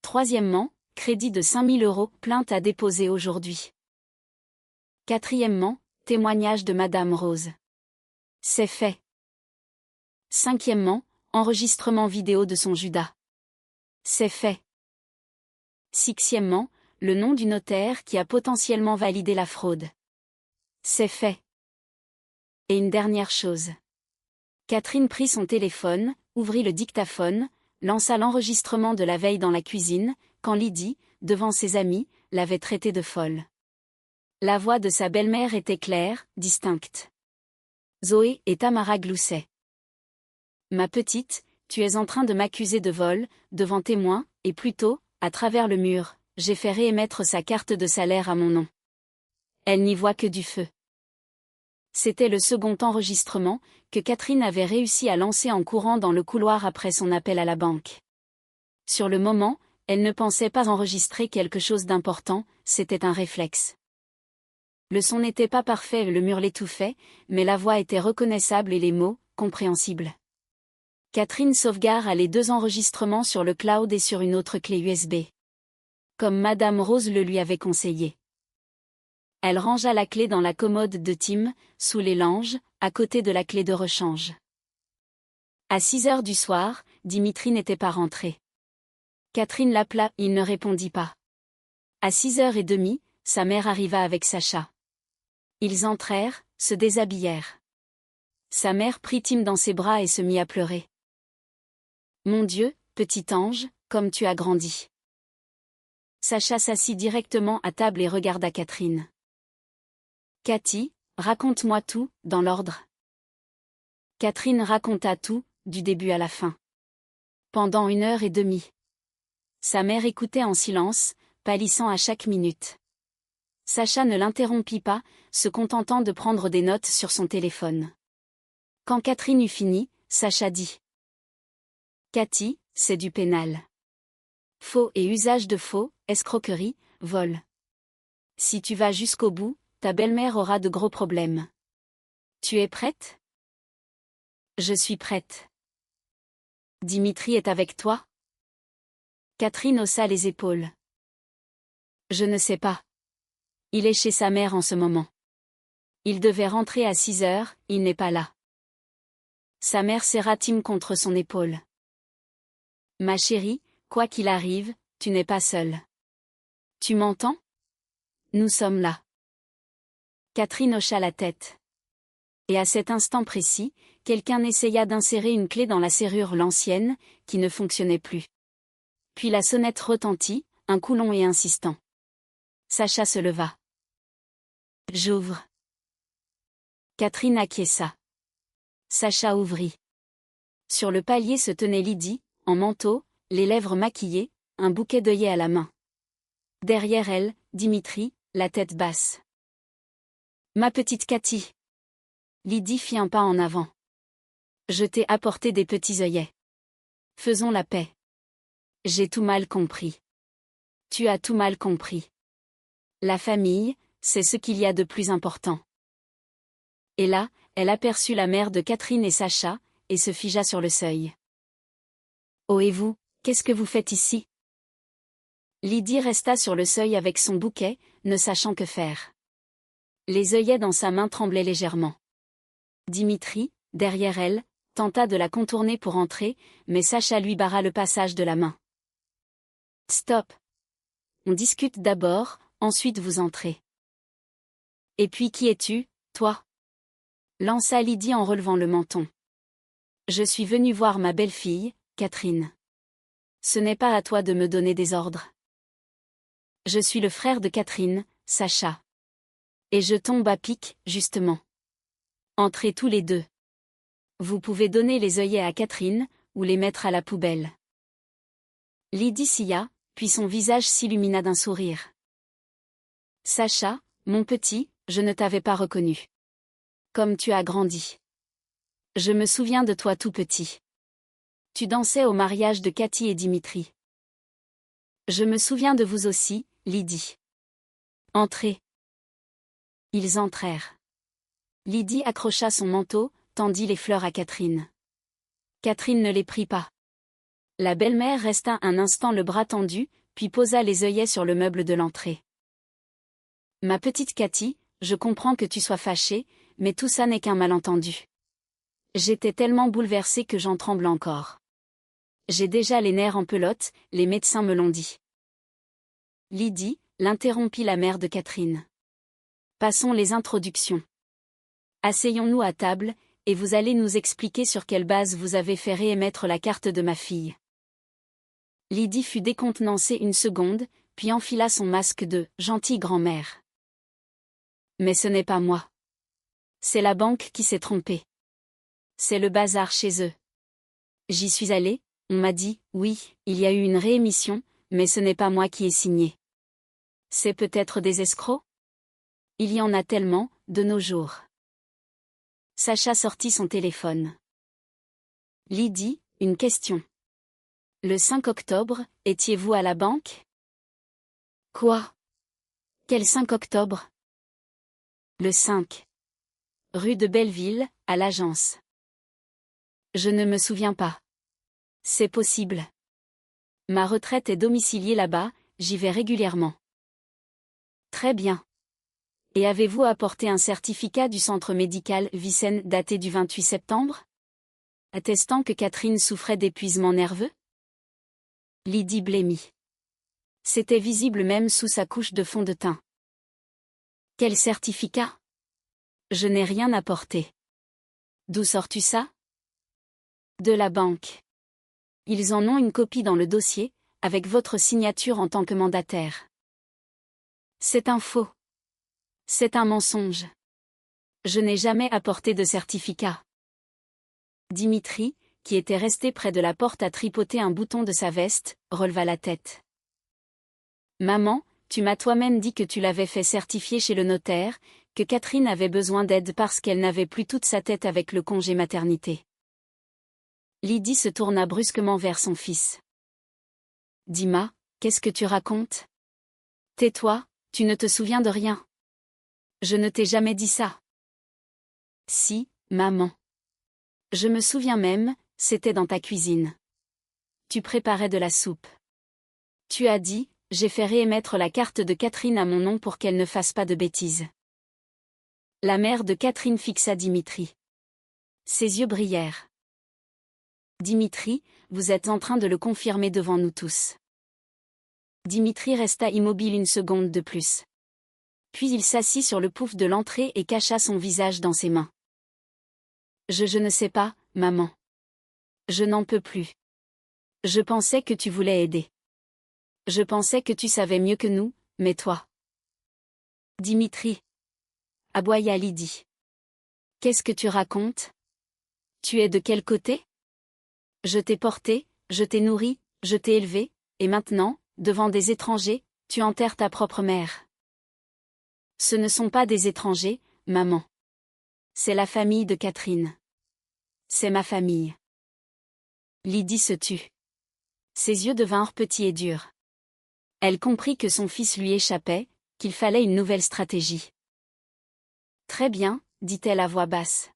Troisièmement, crédit de 5 000 €, plainte à déposer aujourd'hui. Quatrièmement, témoignage de Madame Rose. C'est fait. Cinquièmement, enregistrement vidéo de son Judas. C'est fait. Sixièmement, le nom du notaire qui a potentiellement validé la fraude. C'est fait. Et une dernière chose. Catherine prit son téléphone, ouvrit le dictaphone, lança l'enregistrement de la veille dans la cuisine, quand Lydie, devant ses amis, l'avait traitée de folle. La voix de sa belle-mère était claire, distincte. Zoé et Tamara gloussaient. Ma petite, tu es en train de m'accuser de vol, devant témoins, et plutôt, à travers le mur, j'ai fait réémettre sa carte de salaire à mon nom. Elle n'y voit que du feu. C'était le second enregistrement, que Catherine avait réussi à lancer en courant dans le couloir après son appel à la banque. Sur le moment, elle ne pensait pas enregistrer quelque chose d'important, c'était un réflexe. Le son n'était pas parfait et le mur l'étouffait, mais la voix était reconnaissable et les mots, compréhensibles. Catherine sauvegarda les 2 enregistrements sur le cloud et sur une autre clé USB. Comme Madame Rose le lui avait conseillé. Elle rangea la clé dans la commode de Tim, sous les langes, à côté de la clé de rechange. À 6 heures du soir, Dimitri n'était pas rentré. Catherine l'appela, il ne répondit pas. À 6h30, sa mère arriva avec Sacha. Ils entrèrent, se déshabillèrent. Sa mère prit Tim dans ses bras et se mit à pleurer. Mon Dieu, petit ange, comme tu as grandi. Sacha s'assit directement à table et regarda Catherine. Cathy, raconte-moi tout, dans l'ordre. Catherine raconta tout, du début à la fin. Pendant 1h30. Sa mère écoutait en silence, pâlissant à chaque minute. Sacha ne l'interrompit pas, se contentant de prendre des notes sur son téléphone. Quand Catherine eut fini, Sacha dit. Cathy, c'est du pénal. Faux et usage de faux, escroquerie, vol. Si tu vas jusqu'au bout, ta belle-mère aura de gros problèmes. Tu es prête? Je suis prête. Dimitri est avec toi? Catherine haussa les épaules. Je ne sais pas. Il est chez sa mère en ce moment. Il devait rentrer à 6 heures, il n'est pas là. Sa mère serra Tim contre son épaule. Ma chérie, quoi qu'il arrive, tu n'es pas seule. Tu m'entends? Nous sommes là. Catherine hocha la tête. Et à cet instant précis, quelqu'un essaya d'insérer une clé dans la serrure l'ancienne, qui ne fonctionnait plus. Puis la sonnette retentit, un coup long et insistant. Sacha se leva. J'ouvre. Catherine acquiesça. Sacha ouvrit. Sur le palier se tenait Lydie, en manteau, les lèvres maquillées, un bouquet d'œillets à la main. Derrière elle, Dimitri, la tête basse. Ma petite Cathy. Lydie fit un pas en avant. Je t'ai apporté des petits œillets. Faisons la paix. J'ai tout mal compris. Tu as tout mal compris. La famille, c'est ce qu'il y a de plus important. Et là, elle aperçut la mère de Catherine et Sacha, et se figea sur le seuil. Oh et vous, qu'est-ce que vous faites ici? Lydie resta sur le seuil avec son bouquet, ne sachant que faire. Les œillets dans sa main tremblaient légèrement. Dimitri, derrière elle, tenta de la contourner pour entrer, mais Sacha lui barra le passage de la main. Stop. On discute d'abord, ensuite vous entrez. Et puis qui es-tu, toi? Lança Lydie en relevant le menton. Je suis venue voir ma belle-fille, Catherine. Ce n'est pas à toi de me donner des ordres. Je suis le frère de Catherine, Sacha. Et je tombe à pic, justement. Entrez tous les deux. Vous pouvez donner les œillets à Catherine, ou les mettre à la poubelle. Lydie sia, puis son visage s'illumina d'un sourire. Sacha, mon petit, je ne t'avais pas reconnu. Comme tu as grandi. Je me souviens de toi tout petit. Tu dansais au mariage de Cathy et Dimitri. Je me souviens de vous aussi, Lydie. Entrez. Ils entrèrent. Lydie accrocha son manteau, tendit les fleurs à Catherine. Catherine ne les prit pas. La belle-mère resta un instant le bras tendu, puis posa les œillets sur le meuble de l'entrée. Ma petite Cathy, je comprends que tu sois fâchée, mais tout ça n'est qu'un malentendu. J'étais tellement bouleversée que j'en tremble encore. J'ai déjà les nerfs en pelote, les médecins me l'ont dit. Lydie, l'interrompit la mère de Catherine. Passons les introductions. Asseyons-nous à table, et vous allez nous expliquer sur quelle base vous avez fait réémettre la carte de ma fille. Lydie fut décontenancée une seconde, puis enfila son masque de « gentille grand-mère ». Mais ce n'est pas moi. C'est la banque qui s'est trompée. C'est le bazar chez eux. J'y suis allée, on m'a dit, oui, il y a eu une réémission, mais ce n'est pas moi qui ai signé. C'est peut-être des escrocs? Il y en a tellement, de nos jours. Sacha sortit son téléphone. Lydie, une question. Le 5 octobre, étiez-vous à la banque? Quoi? Quel 5 octobre? Le 5. Rue de Belleville, à l'agence. Je ne me souviens pas. C'est possible. Ma retraite est domiciliée là-bas, j'y vais régulièrement. Très bien. Et avez-vous apporté un certificat du centre médical Vicenne daté du 28 septembre? Attestant que Catherine souffrait d'épuisement nerveux? Lydie blêmit. C'était visible même sous sa couche de fond de teint. Quel certificat? Je n'ai rien apporté. D'où sors-tu ça? De la banque. Ils en ont une copie dans le dossier, avec votre signature en tant que mandataire. C'est un faux. C'est un mensonge. Je n'ai jamais apporté de certificat. Dimitri, qui était resté près de la porte à tripoter un bouton de sa veste, releva la tête. « Maman, tu m'as toi-même dit que tu l'avais fait certifier chez le notaire, que Catherine avait besoin d'aide parce qu'elle n'avait plus toute sa tête avec le congé maternité. » Lydie se tourna brusquement vers son fils. « Dima, qu'est-ce que tu racontes? Tais-toi, tu ne te souviens de rien. Je ne t'ai jamais dit ça. » « Si, maman. Je me souviens même, c'était dans ta cuisine. Tu préparais de la soupe. Tu as dit, j'ai fait réémettre la carte de Catherine à mon nom pour qu'elle ne fasse pas de bêtises. » La mère de Catherine fixa Dimitri. Ses yeux brillèrent. « Dimitri, vous êtes en train de le confirmer devant nous tous. » Dimitri resta immobile une seconde de plus. Puis il s'assit sur le pouf de l'entrée et cacha son visage dans ses mains. « Je ne sais pas, maman. Je n'en peux plus. Je pensais que tu voulais aider. Je pensais que tu savais mieux que nous, mais toi. » Dimitri. Aboya Lydie. « Qu'est-ce que tu racontes? Tu es de quel côté? Je t'ai porté, je t'ai nourri, je t'ai élevé, et maintenant, devant des étrangers, tu enterres ta propre mère. » « Ce ne sont pas des étrangers, maman. C'est la famille de Catherine. C'est ma famille. » Lydie se tut. Ses yeux devinrent petits et durs. Elle comprit que son fils lui échappait, qu'il fallait une nouvelle stratégie. « Très bien, dit-elle à voix basse.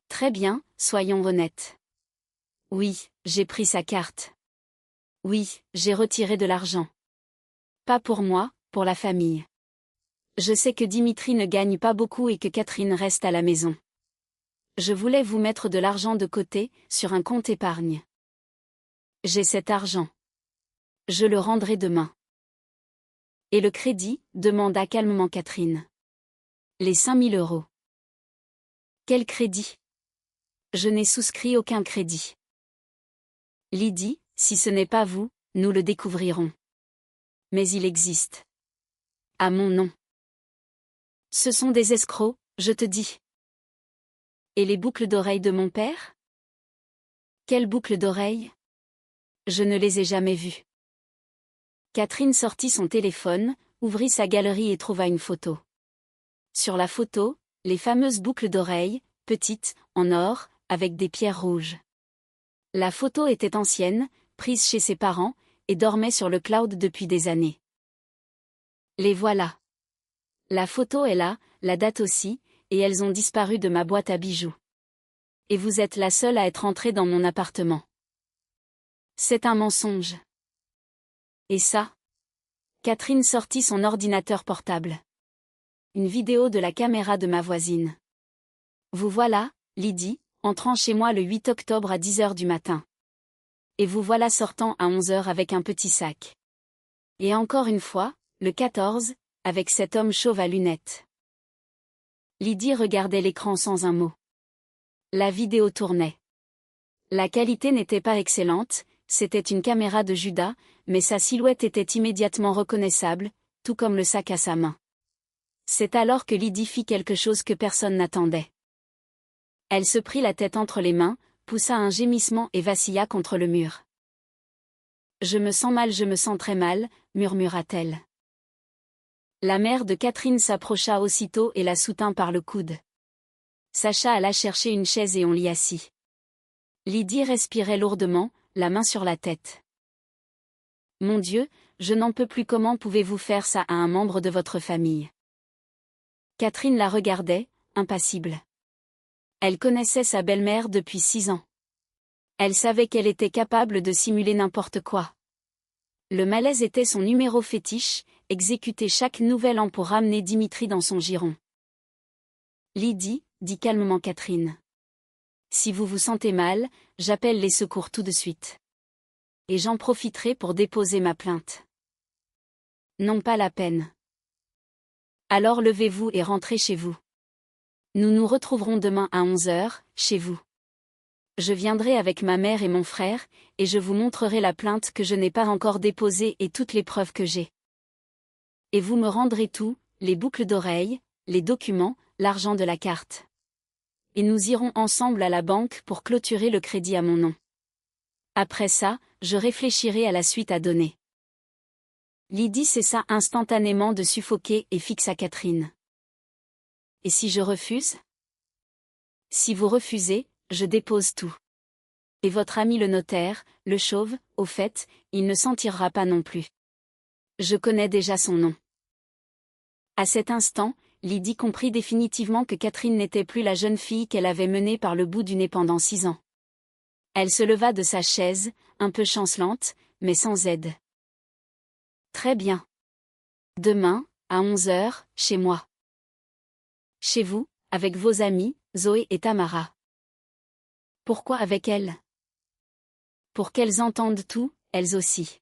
Très bien, soyons honnêtes. Oui, j'ai pris sa carte. Oui, j'ai retiré de l'argent. Pas pour moi, pour la famille. Je sais que Dimitri ne gagne pas beaucoup et que Catherine reste à la maison. Je voulais vous mettre de l'argent de côté, sur un compte épargne. J'ai cet argent. Je le rendrai demain. » « Et le crédit ?» demanda calmement Catherine. « Les 5 000 euros. » « Quel crédit? Je n'ai souscrit aucun crédit. » « Lydie, si ce n'est pas vous, nous le découvrirons. Mais il existe. À mon nom. Ce sont des escrocs, je te dis. Et les boucles d'oreilles de mon père? Quelles boucles d'oreilles? Je ne les ai jamais vues. Catherine sortit son téléphone, ouvrit sa galerie et trouva une photo. Sur la photo, les fameuses boucles d'oreilles, petites, en or, avec des pierres rouges. La photo était ancienne, prise chez ses parents, et dormait sur le cloud depuis des années. Les voilà. La photo est là, la date aussi, et elles ont disparu de ma boîte à bijoux. Et vous êtes la seule à être entrée dans mon appartement. C'est un mensonge. Et ça? Catherine sortit son ordinateur portable. Une vidéo de la caméra de ma voisine. Vous voilà, Lydie, entrant chez moi le 8 octobre à 10h du matin. Et vous voilà sortant à 11h avec un petit sac. Et encore une fois, le 14, avec cet homme chauve à lunettes. Lydie regardait l'écran sans un mot. La vidéo tournait. La qualité n'était pas excellente, c'était une caméra de Judas, mais sa silhouette était immédiatement reconnaissable, tout comme le sac à sa main. C'est alors que Lydie fit quelque chose que personne n'attendait. Elle se prit la tête entre les mains, poussa un gémissement et vacilla contre le mur. « Je me sens très mal, murmura-t-elle. La mère de Catherine s'approcha aussitôt et la soutint par le coude. Sacha alla chercher une chaise et on l'y assit. Lydie respirait lourdement, la main sur la tête. « Mon Dieu, je n'en peux plus, comment pouvez-vous faire ça à un membre de votre famille ?» Catherine la regardait, impassible. Elle connaissait sa belle-mère depuis 6 ans. Elle savait qu'elle était capable de simuler n'importe quoi. Le malaise était son numéro fétiche, exécuté chaque nouvel an pour ramener Dimitri dans son giron. « Lydie, dit calmement Catherine. Si vous vous sentez mal, j'appelle les secours tout de suite. Et j'en profiterai pour déposer ma plainte. » Non, pas la peine. Alors levez-vous et rentrez chez vous. Nous nous retrouverons demain à 11h, chez vous. Je viendrai avec ma mère et mon frère, et je vous montrerai la plainte que je n'ai pas encore déposée et toutes les preuves que j'ai. Et vous me rendrez tout, les boucles d'oreilles, les documents, l'argent de la carte. et nous irons ensemble à la banque pour clôturer le crédit à mon nom. Après ça, je réfléchirai à la suite à donner. Lydie cessa instantanément de suffoquer et fixa Catherine. Et si je refuse? Si vous refusez, je dépose tout. Et votre ami le notaire, le chauve, au fait, il ne s'en tirera pas non plus. Je connais déjà son nom. À cet instant, Lydie comprit définitivement que Catherine n'était plus la jeune fille qu'elle avait menée par le bout du nez pendant 6 ans. Elle se leva de sa chaise, un peu chancelante, mais sans aide. Très bien. Demain, à 11h, chez moi. Chez vous, avec vos amis, Zoé et Tamara. Pourquoi avec elles? Pour qu'elles entendent tout, elles aussi.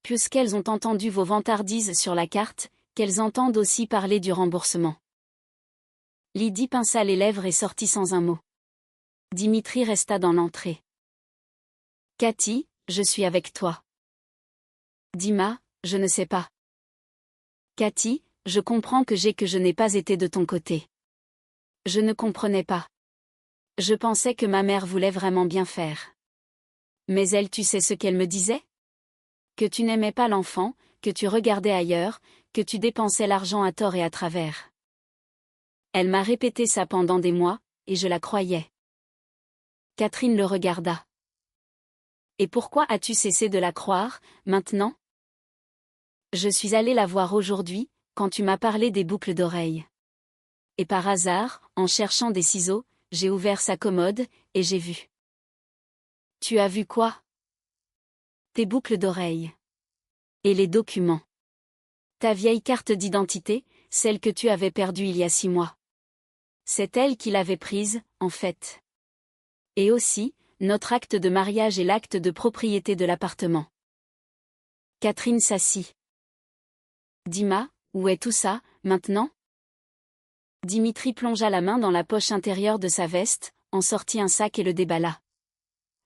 Puisqu'elles ont entendu vos vantardises sur la carte, qu'elles entendent aussi parler du remboursement. Lydie pinça les lèvres et sortit sans un mot. Dimitri resta dans l'entrée. Cathy, je suis avec toi. Dima, je ne sais pas. Cathy, je comprends que je n'ai pas été de ton côté. Je ne comprenais pas. Je pensais que ma mère voulait vraiment bien faire. Mais elle, tu sais ce qu'elle me disait? Que tu n'aimais pas l'enfant, que tu regardais ailleurs, que tu dépensais l'argent à tort et à travers. Elle m'a répété ça pendant des mois, et je la croyais. Catherine le regarda. Et pourquoi as-tu cessé de la croire, maintenant? Je suis allée la voir aujourd'hui, quand tu m'as parlé des boucles d'oreilles. Et par hasard, en cherchant des ciseaux, j'ai ouvert sa commode, et j'ai vu. Tu as vu quoi? Tes boucles d'oreilles. Et les documents. Ta vieille carte d'identité, celle que tu avais perdue il y a 6 mois. C'est elle qui l'avait prise, en fait. Et aussi, notre acte de mariage et l'acte de propriété de l'appartement. Catherine s'assit. Dima, où est tout ça, maintenant? Dimitri plongea la main dans la poche intérieure de sa veste, en sortit un sac et le déballa.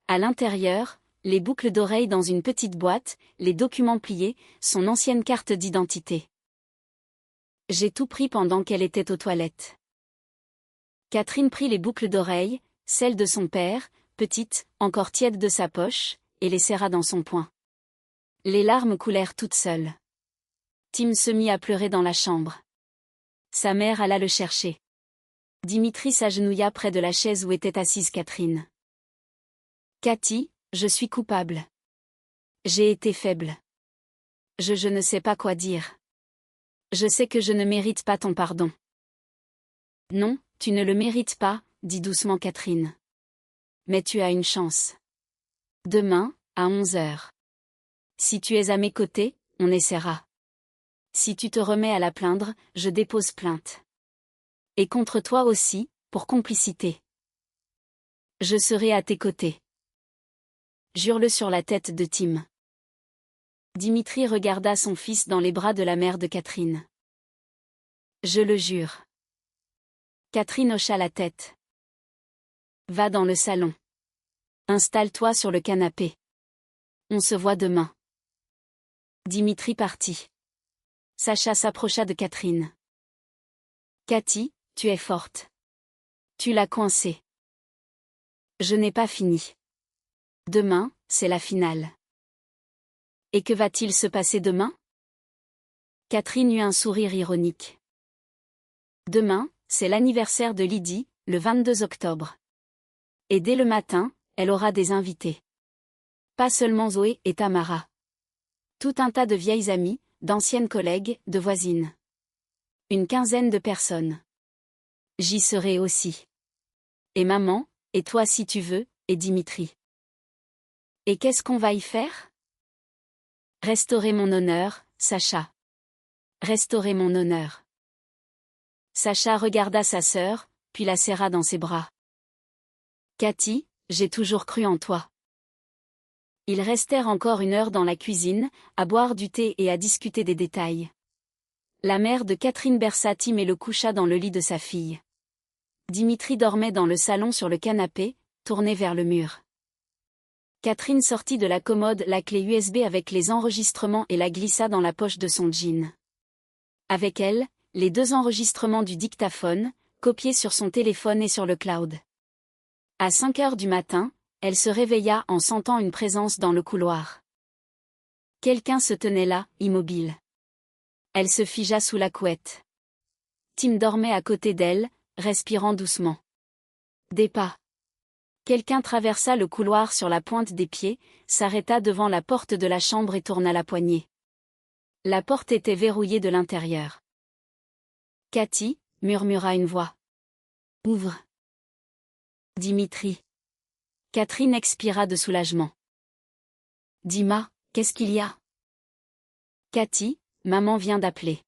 À l'intérieur, les boucles d'oreilles dans une petite boîte, les documents pliés, son ancienne carte d'identité. J'ai tout pris pendant qu'elle était aux toilettes. Catherine prit les boucles d'oreilles, celles de son père, petites, encore tièdes de sa poche, et les serra dans son poing. Les larmes coulèrent toutes seules. Tim se mit à pleurer dans la chambre. Sa mère alla le chercher. Dimitri s'agenouilla près de la chaise où était assise Catherine. Cathy, je suis coupable. J'ai été faible. Je ne sais pas quoi dire. Je sais que je ne mérite pas ton pardon. Non, tu ne le mérites pas, dit doucement Catherine. Mais tu as une chance. Demain, à 11h. Si tu es à mes côtés, on essaiera. Si tu te remets à la plaindre, je dépose plainte. Et contre toi aussi, pour complicité. Je serai à tes côtés. Jure-le sur la tête de Tim. Dimitri regarda son fils dans les bras de la mère de Catherine. Je le jure. Catherine hocha la tête. Va dans le salon. Installe-toi sur le canapé. On se voit demain. Dimitri partit. Sacha s'approcha de Catherine. Cathy, tu es forte. Tu l'as coincée. Je n'ai pas fini. Demain, c'est la finale. Et que va-t-il se passer demain? Catherine eut un sourire ironique. Demain, c'est l'anniversaire de Lydie, le 22 octobre. Et dès le matin, elle aura des invités. Pas seulement Zoé et Tamara. Tout un tas de vieilles amies, d'anciennes collègues, de voisines. Une quinzaine de personnes. J'y serai aussi. Et maman, et toi si tu veux, et Dimitri. Et qu'est-ce qu'on va y faire? Restaurer mon honneur, Sacha. Restaurer mon honneur. Sacha regarda sa sœur, puis la serra dans ses bras. Cathy, j'ai toujours cru en toi. Ils restèrent encore 1 heure dans la cuisine, à boire du thé et à discuter des détails. La mère de Catherine berça Tim et le coucha dans le lit de sa fille. Dimitri dormait dans le salon sur le canapé, tourné vers le mur. Catherine sortit de la commode la clé USB avec les enregistrements et la glissa dans la poche de son jean. Avec elle, les 2 enregistrements du dictaphone, copiées sur son téléphone et sur le cloud. À 5 heures du matin, elle se réveilla en sentant une présence dans le couloir. Quelqu'un se tenait là, immobile. Elle se figea sous la couette. Tim dormait à côté d'elle, respirant doucement. Des pas. Quelqu'un traversa le couloir sur la pointe des pieds, s'arrêta devant la porte de la chambre et tourna la poignée. La porte était verrouillée de l'intérieur. « Cathy » murmura une voix. « Ouvre. » Dimitri. Catherine expira de soulagement. « Dima, qu'est-ce qu'il y a ?»« Cathy, maman vient d'appeler. »«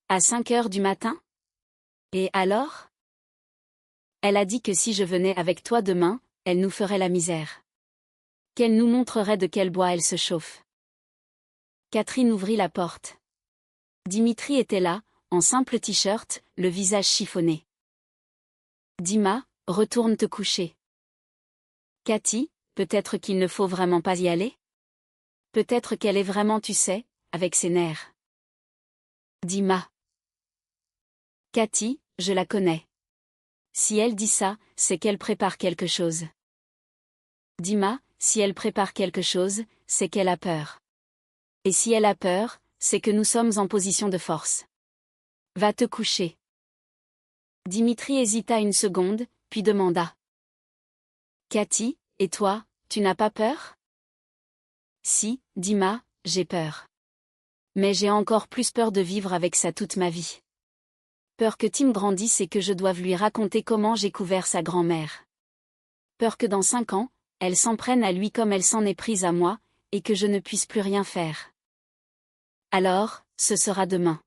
À 5 heures du matin ? Et alors ? » ?»« Elle a dit que si je venais avec toi demain, elle nous ferait la misère. Qu'elle nous montrerait de quel bois elle se chauffe. » Catherine ouvrit la porte. Dimitri était là, en simple t-shirt, le visage chiffonné. « Dima, retourne te coucher. »« Cathy, peut-être qu'il ne faut vraiment pas y aller ? Peut-être qu'elle est vraiment, tu sais, avec ses nerfs. »« Dima. »« Cathy, je la connais. Si elle dit ça, c'est qu'elle prépare quelque chose. »« Dima, si elle prépare quelque chose, c'est qu'elle a peur. Et si elle a peur, c'est que nous sommes en position de force. Va te coucher. » Dimitri hésita une seconde, puis demanda. « Cathy, et toi, tu n'as pas peur ? » Si, Dima, j'ai peur. Mais j'ai encore plus peur de vivre avec ça toute ma vie. Peur que Tim grandisse et que je doive lui raconter comment j'ai couvert sa grand-mère. Peur que dans 5 ans, elle s'en prenne à lui comme elle s'en est prise à moi, et que je ne puisse plus rien faire. Alors, ce sera demain.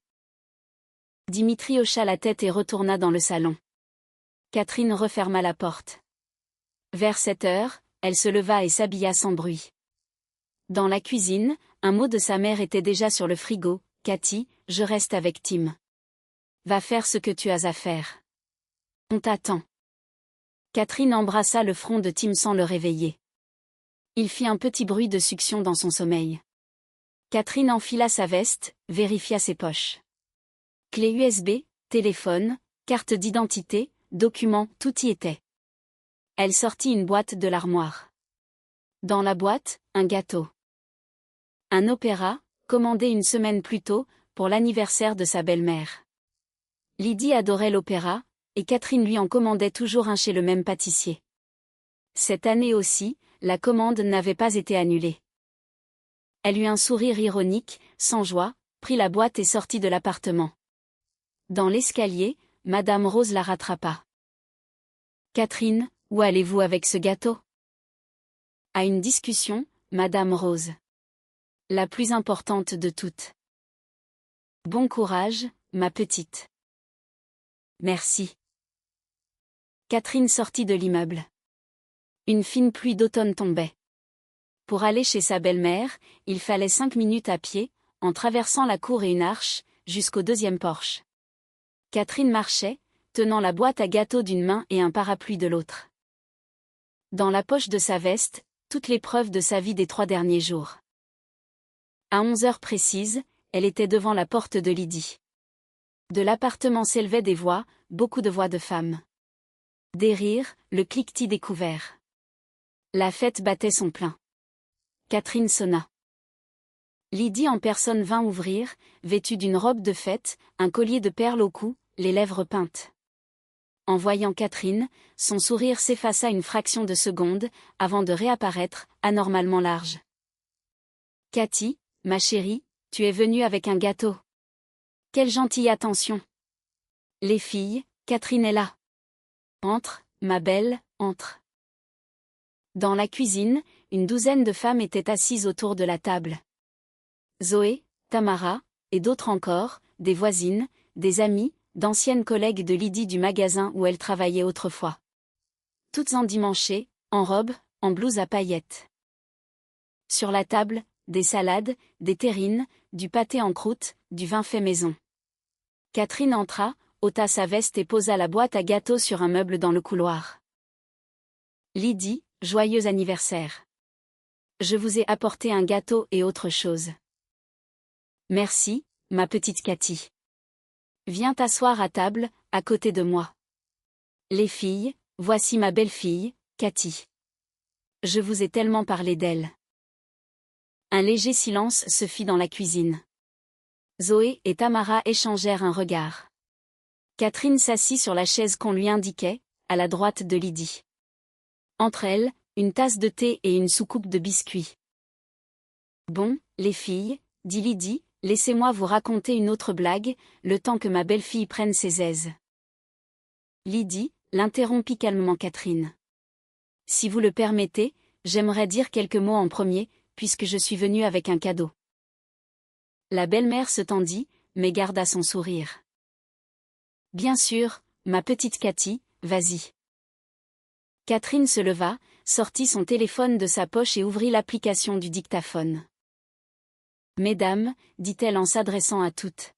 Dimitri hocha la tête et retourna dans le salon. Catherine referma la porte. Vers 7 heures, elle se leva et s'habilla sans bruit. Dans la cuisine, un mot de sa mère était déjà sur le frigo. « Cathy, je reste avec Tim. Va faire ce que tu as à faire. On t'attend. » Catherine embrassa le front de Tim sans le réveiller. Il fit un petit bruit de succion dans son sommeil. Catherine enfila sa veste, vérifia ses poches. Clé USB, téléphone, carte d'identité, documents, tout y était. Elle sortit une boîte de l'armoire. Dans la boîte, un gâteau. Un opéra, commandé une semaine plus tôt, pour l'anniversaire de sa belle-mère. Lydie adorait l'opéra, et Catherine lui en commandait toujours un chez le même pâtissier. Cette année aussi, la commande n'avait pas été annulée. Elle eut un sourire ironique, sans joie, prit la boîte et sortit de l'appartement. Dans l'escalier, Madame Rose la rattrapa. « Catherine, où allez-vous avec ce gâteau ? » À une discussion, Madame Rose. La plus importante de toutes. « Bon courage, ma petite. » Merci. Catherine sortit de l'immeuble. Une fine pluie d'automne tombait. Pour aller chez sa belle-mère, il fallait 5 minutes à pied, en traversant la cour et une arche, jusqu'au 2e porche. Catherine marchait, tenant la boîte à gâteaux d'une main et un parapluie de l'autre. Dans la poche de sa veste, toutes les preuves de sa vie des 3 derniers jours. À 11 heures précises, elle était devant la porte de Lydie. De l'appartement s'élevaient des voix, beaucoup de voix de femmes. Des rires, le cliquetis des couverts. La fête battait son plein. Catherine sonna. Lydie en personne vint ouvrir, vêtue d'une robe de fête, un collier de perles au cou, les lèvres peintes. En voyant Catherine, son sourire s'effaça une fraction de seconde, avant de réapparaître, anormalement large. « Cathy, ma chérie, tu es venue avec un gâteau. Quelle gentille attention. Les filles, Catherine est là. Entre, ma belle, entre. » Dans la cuisine, une douzaine de femmes étaient assises autour de la table. Zoé, Tamara, et d'autres encore, des voisines, des amies, d'anciennes collègues de Lydie du magasin où elle travaillait autrefois. Toutes endimanchées, en robe, en blouse à paillettes. Sur la table, des salades, des terrines, du pâté en croûte, du vin fait maison. Catherine entra, ôta sa veste et posa la boîte à gâteaux sur un meuble dans le couloir. Lydie, joyeux anniversaire. Je vous ai apporté un gâteau et autre chose. Merci, ma petite Cathy. Viens t'asseoir à table, à côté de moi. Les filles, voici ma belle-fille, Cathy. Je vous ai tellement parlé d'elle. Un léger silence se fit dans la cuisine. Zoé et Tamara échangèrent un regard. Catherine s'assit sur la chaise qu'on lui indiquait, à la droite de Lydie. Entre elles, une tasse de thé et une soucoupe de biscuits. Bon, les filles, dit Lydie, laissez-moi vous raconter une autre blague, le temps que ma belle-fille prenne ses aises. Lydie, l'interrompit calmement Catherine. Si vous le permettez, j'aimerais dire quelques mots en premier, puisque je suis venue avec un cadeau. La belle-mère se tendit, mais garda son sourire. Bien sûr, ma petite Cathy, vas-y. Catherine se leva, sortit son téléphone de sa poche et ouvrit l'application du dictaphone. Mesdames, dit-elle en s'adressant à toutes.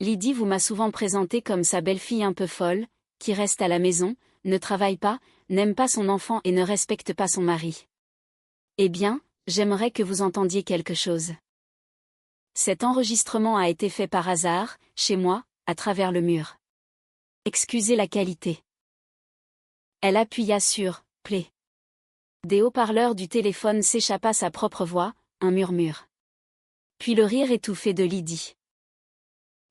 Lydie vous m'a souvent présentée comme sa belle-fille un peu folle, qui reste à la maison, ne travaille pas, n'aime pas son enfant et ne respecte pas son mari. Eh bien, j'aimerais que vous entendiez quelque chose. Cet enregistrement a été fait par hasard, chez moi, à travers le mur. Excusez la qualité. Elle appuya sur « Play ». Des haut-parleurs du téléphone s'échappa sa propre voix, un murmure. Puis le rire étouffé de Lydie.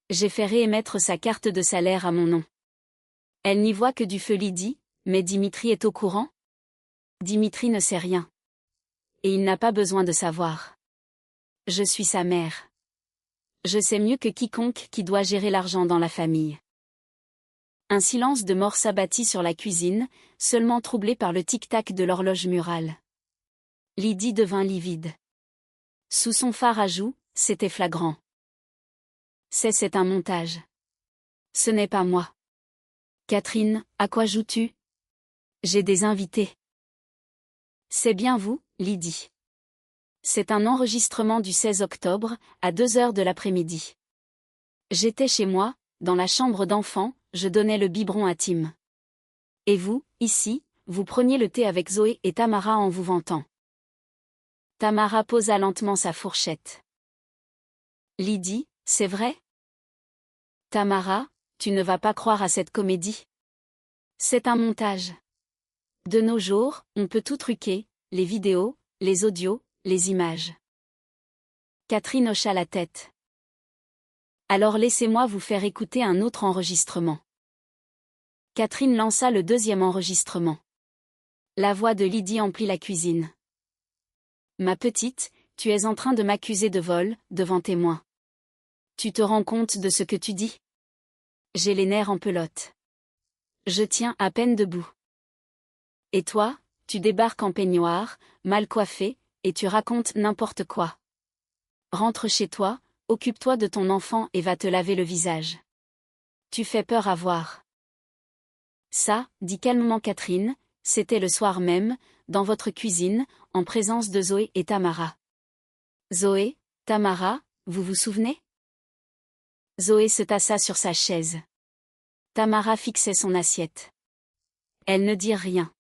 J'ai fait réémettre sa carte de salaire à mon nom. Elle n'y voit que du feu Lydie, mais Dimitri est au courant? Dimitri ne sait rien. Et il n'a pas besoin de savoir. Je suis sa mère. Je sais mieux que quiconque qui doit gérer l'argent dans la famille. Un silence de mort s'abattit sur la cuisine, seulement troublé par le tic-tac de l'horloge murale. Lydie devint livide. Sous son fard à joues, c'était flagrant. C'est un montage. Ce n'est pas moi. Catherine, à quoi joues-tu? J'ai des invités. C'est bien vous, Lydie. C'est un enregistrement du 16 octobre, à 2h de l'après-midi. J'étais chez moi, dans la chambre d'enfant, je donnais le biberon à Tim. Et vous, ici, vous preniez le thé avec Zoé et Tamara en vous vantant. Tamara posa lentement sa fourchette. Lydie, c'est vrai? Tamara, tu ne vas pas croire à cette comédie. C'est un montage. De nos jours, on peut tout truquer, les vidéos, les audios, les images. Catherine hocha la tête. Alors laissez-moi vous faire écouter un autre enregistrement. Catherine lança le deuxième enregistrement. La voix de Lydie emplit la cuisine. Ma petite, tu es en train de m'accuser de vol, devant témoins. Tu te rends compte de ce que tu dis? J'ai les nerfs en pelote. Je tiens à peine debout. Et toi, tu débarques en peignoir, mal coiffé, et tu racontes n'importe quoi. Rentre chez toi, occupe-toi de ton enfant et va te laver le visage. Tu fais peur à voir. Ça, dit calmement Catherine, c'était le soir même, dans votre cuisine, en présence de Zoé et Tamara. Zoé, Tamara, vous vous souvenez? Zoé se tassa sur sa chaise. Tamara fixait son assiette. Elle ne dit rien.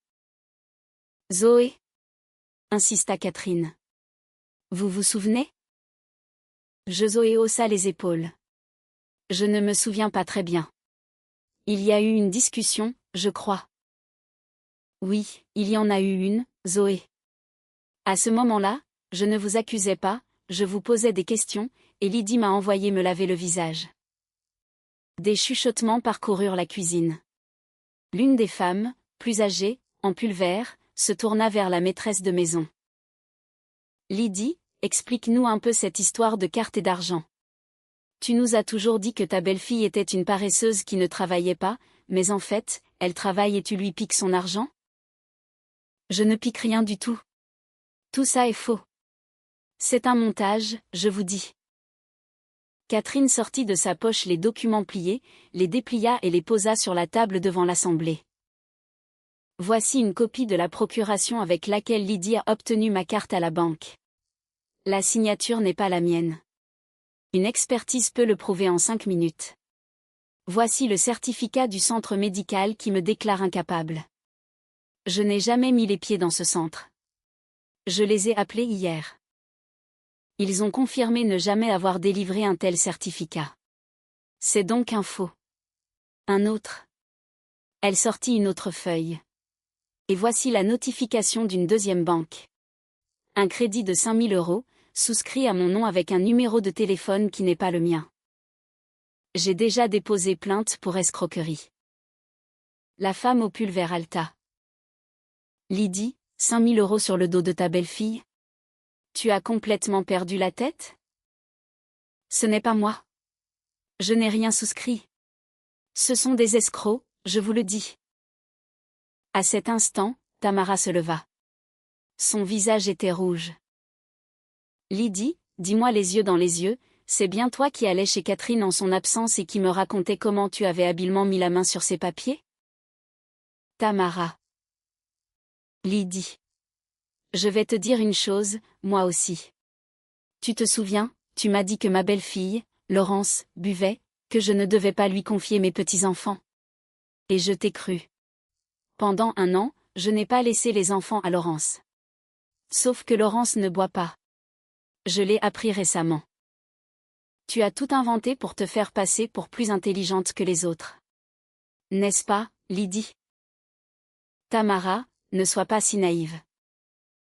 Zoé, insista Catherine. Vous vous souvenez? Zoé haussa les épaules. Je ne me souviens pas très bien. Il y a eu une discussion, je crois. Oui, il y en a eu une, Zoé. À ce moment-là, je ne vous accusais pas, je vous posais des questions, et Lydie m'a envoyé me laver le visage. Des chuchotements parcoururent la cuisine. L'une des femmes, plus âgée, en pull vert, se tourna vers la maîtresse de maison. Lydie, explique-nous un peu cette histoire de cartes et d'argent. Tu nous as toujours dit que ta belle-fille était une paresseuse qui ne travaillait pas, mais en fait, elle travaille et tu lui piques son argent? Je ne pique rien du tout. Tout ça est faux. C'est un montage, je vous dis. Catherine sortit de sa poche les documents pliés, les déplia et les posa sur la table devant l'Assemblée. Voici une copie de la procuration avec laquelle Lydie a obtenu ma carte à la banque. La signature n'est pas la mienne. Une expertise peut le prouver en 5 minutes. Voici le certificat du centre médical qui me déclare incapable. Je n'ai jamais mis les pieds dans ce centre. Je les ai appelés hier. Ils ont confirmé ne jamais avoir délivré un tel certificat. C'est donc un faux. Un autre. Elle sortit une autre feuille. Et voici la notification d'une deuxième banque. Un crédit de 5 000 €, souscrit à mon nom avec un numéro de téléphone qui n'est pas le mien. J'ai déjà déposé plainte pour escroquerie. La femme au pull vert Alta. Lydie, 5 000 € sur le dos de ta belle-fille? Tu as complètement perdu la tête? Ce n'est pas moi. Je n'ai rien souscrit. Ce sont des escrocs, je vous le dis. À cet instant, Tamara se leva. Son visage était rouge. Lydie, dis-moi les yeux dans les yeux, c'est bien toi qui allais chez Catherine en son absence et qui me racontais comment tu avais habilement mis la main sur ses papiers? Tamara. Lydie. Je vais te dire une chose, moi aussi. Tu te souviens, tu m'as dit que ma belle-fille, Laurence, buvait, que je ne devais pas lui confier mes petits-enfants. Et je t'ai cru. Pendant 1 an, je n'ai pas laissé les enfants à Laurence. Sauf que Laurence ne boit pas. Je l'ai appris récemment. Tu as tout inventé pour te faire passer pour plus intelligente que les autres. N'est-ce pas, Lydie? Tamara, ne sois pas si naïve.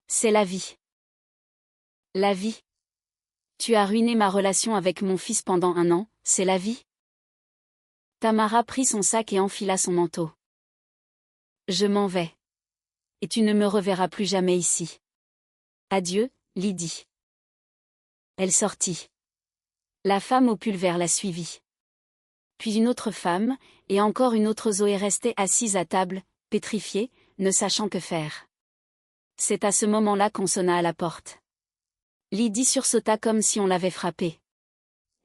C'est la vie. La vie. Tu as ruiné ma relation avec mon fils pendant 1 an, c'est la vie? Tamara prit son sac et enfila son manteau. Je m'en vais. Et tu ne me reverras plus jamais ici. Adieu, Lydie. Elle sortit. La femme au pull vert la suivit. Puis une autre femme, et encore une autre. Zoé restait assise à table, pétrifiée, ne sachant que faire. C'est à ce moment-là qu'on sonna à la porte. Lydie sursauta comme si on l'avait frappée.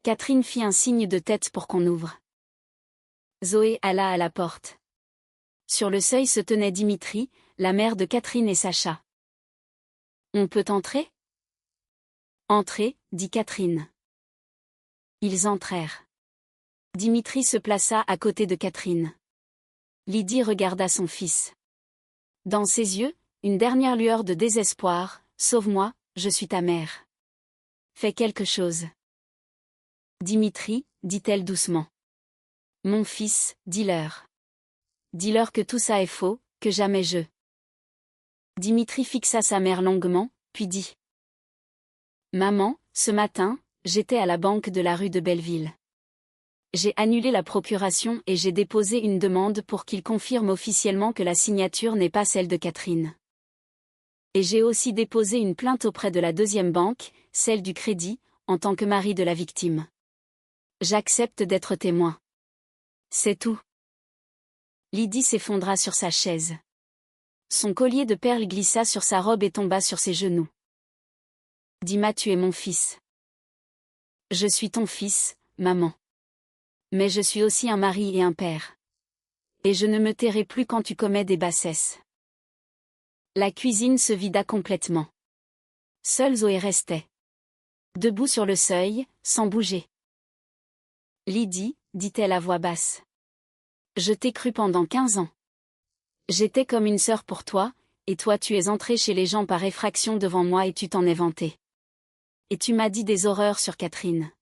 Catherine fit un signe de tête pour qu'on ouvre. Zoé alla à la porte. Sur le seuil se tenait Dimitri, la mère de Catherine et Sacha. On peut entrer? Entrez, dit Catherine. Ils entrèrent. Dimitri se plaça à côté de Catherine. Lydie regarda son fils. Dans ses yeux, une dernière lueur de désespoir. Sauve-moi, je suis ta mère. Fais quelque chose. Dimitri, dit-elle doucement. Mon fils, dis-leur. Dis-leur que tout ça est faux, que jamais je. Dimitri fixa sa mère longuement, puis dit. Maman, ce matin, j'étais à la banque de la rue de Belleville. J'ai annulé la procuration et j'ai déposé une demande pour qu'ils confirment officiellement que la signature n'est pas celle de Catherine. Et j'ai aussi déposé une plainte auprès de la deuxième banque, celle du crédit, en tant que mari de la victime. J'accepte d'être témoin. C'est tout. Lydie s'effondra sur sa chaise. Son collier de perles glissa sur sa robe et tomba sur ses genoux. Dis-moi, tu es mon fils. Je suis ton fils, maman. Mais je suis aussi un mari et un père. Et je ne me tairai plus quand tu commets des bassesses. La cuisine se vida complètement. Seule Zoé restait. Debout sur le seuil, sans bouger. Lydie, dit-elle à voix basse. Je t'ai cru pendant 15 ans. J'étais comme une sœur pour toi, et toi tu es entrée chez les gens par effraction devant moi et tu t'en es vantée. Et tu m'as dit des horreurs sur Catherine.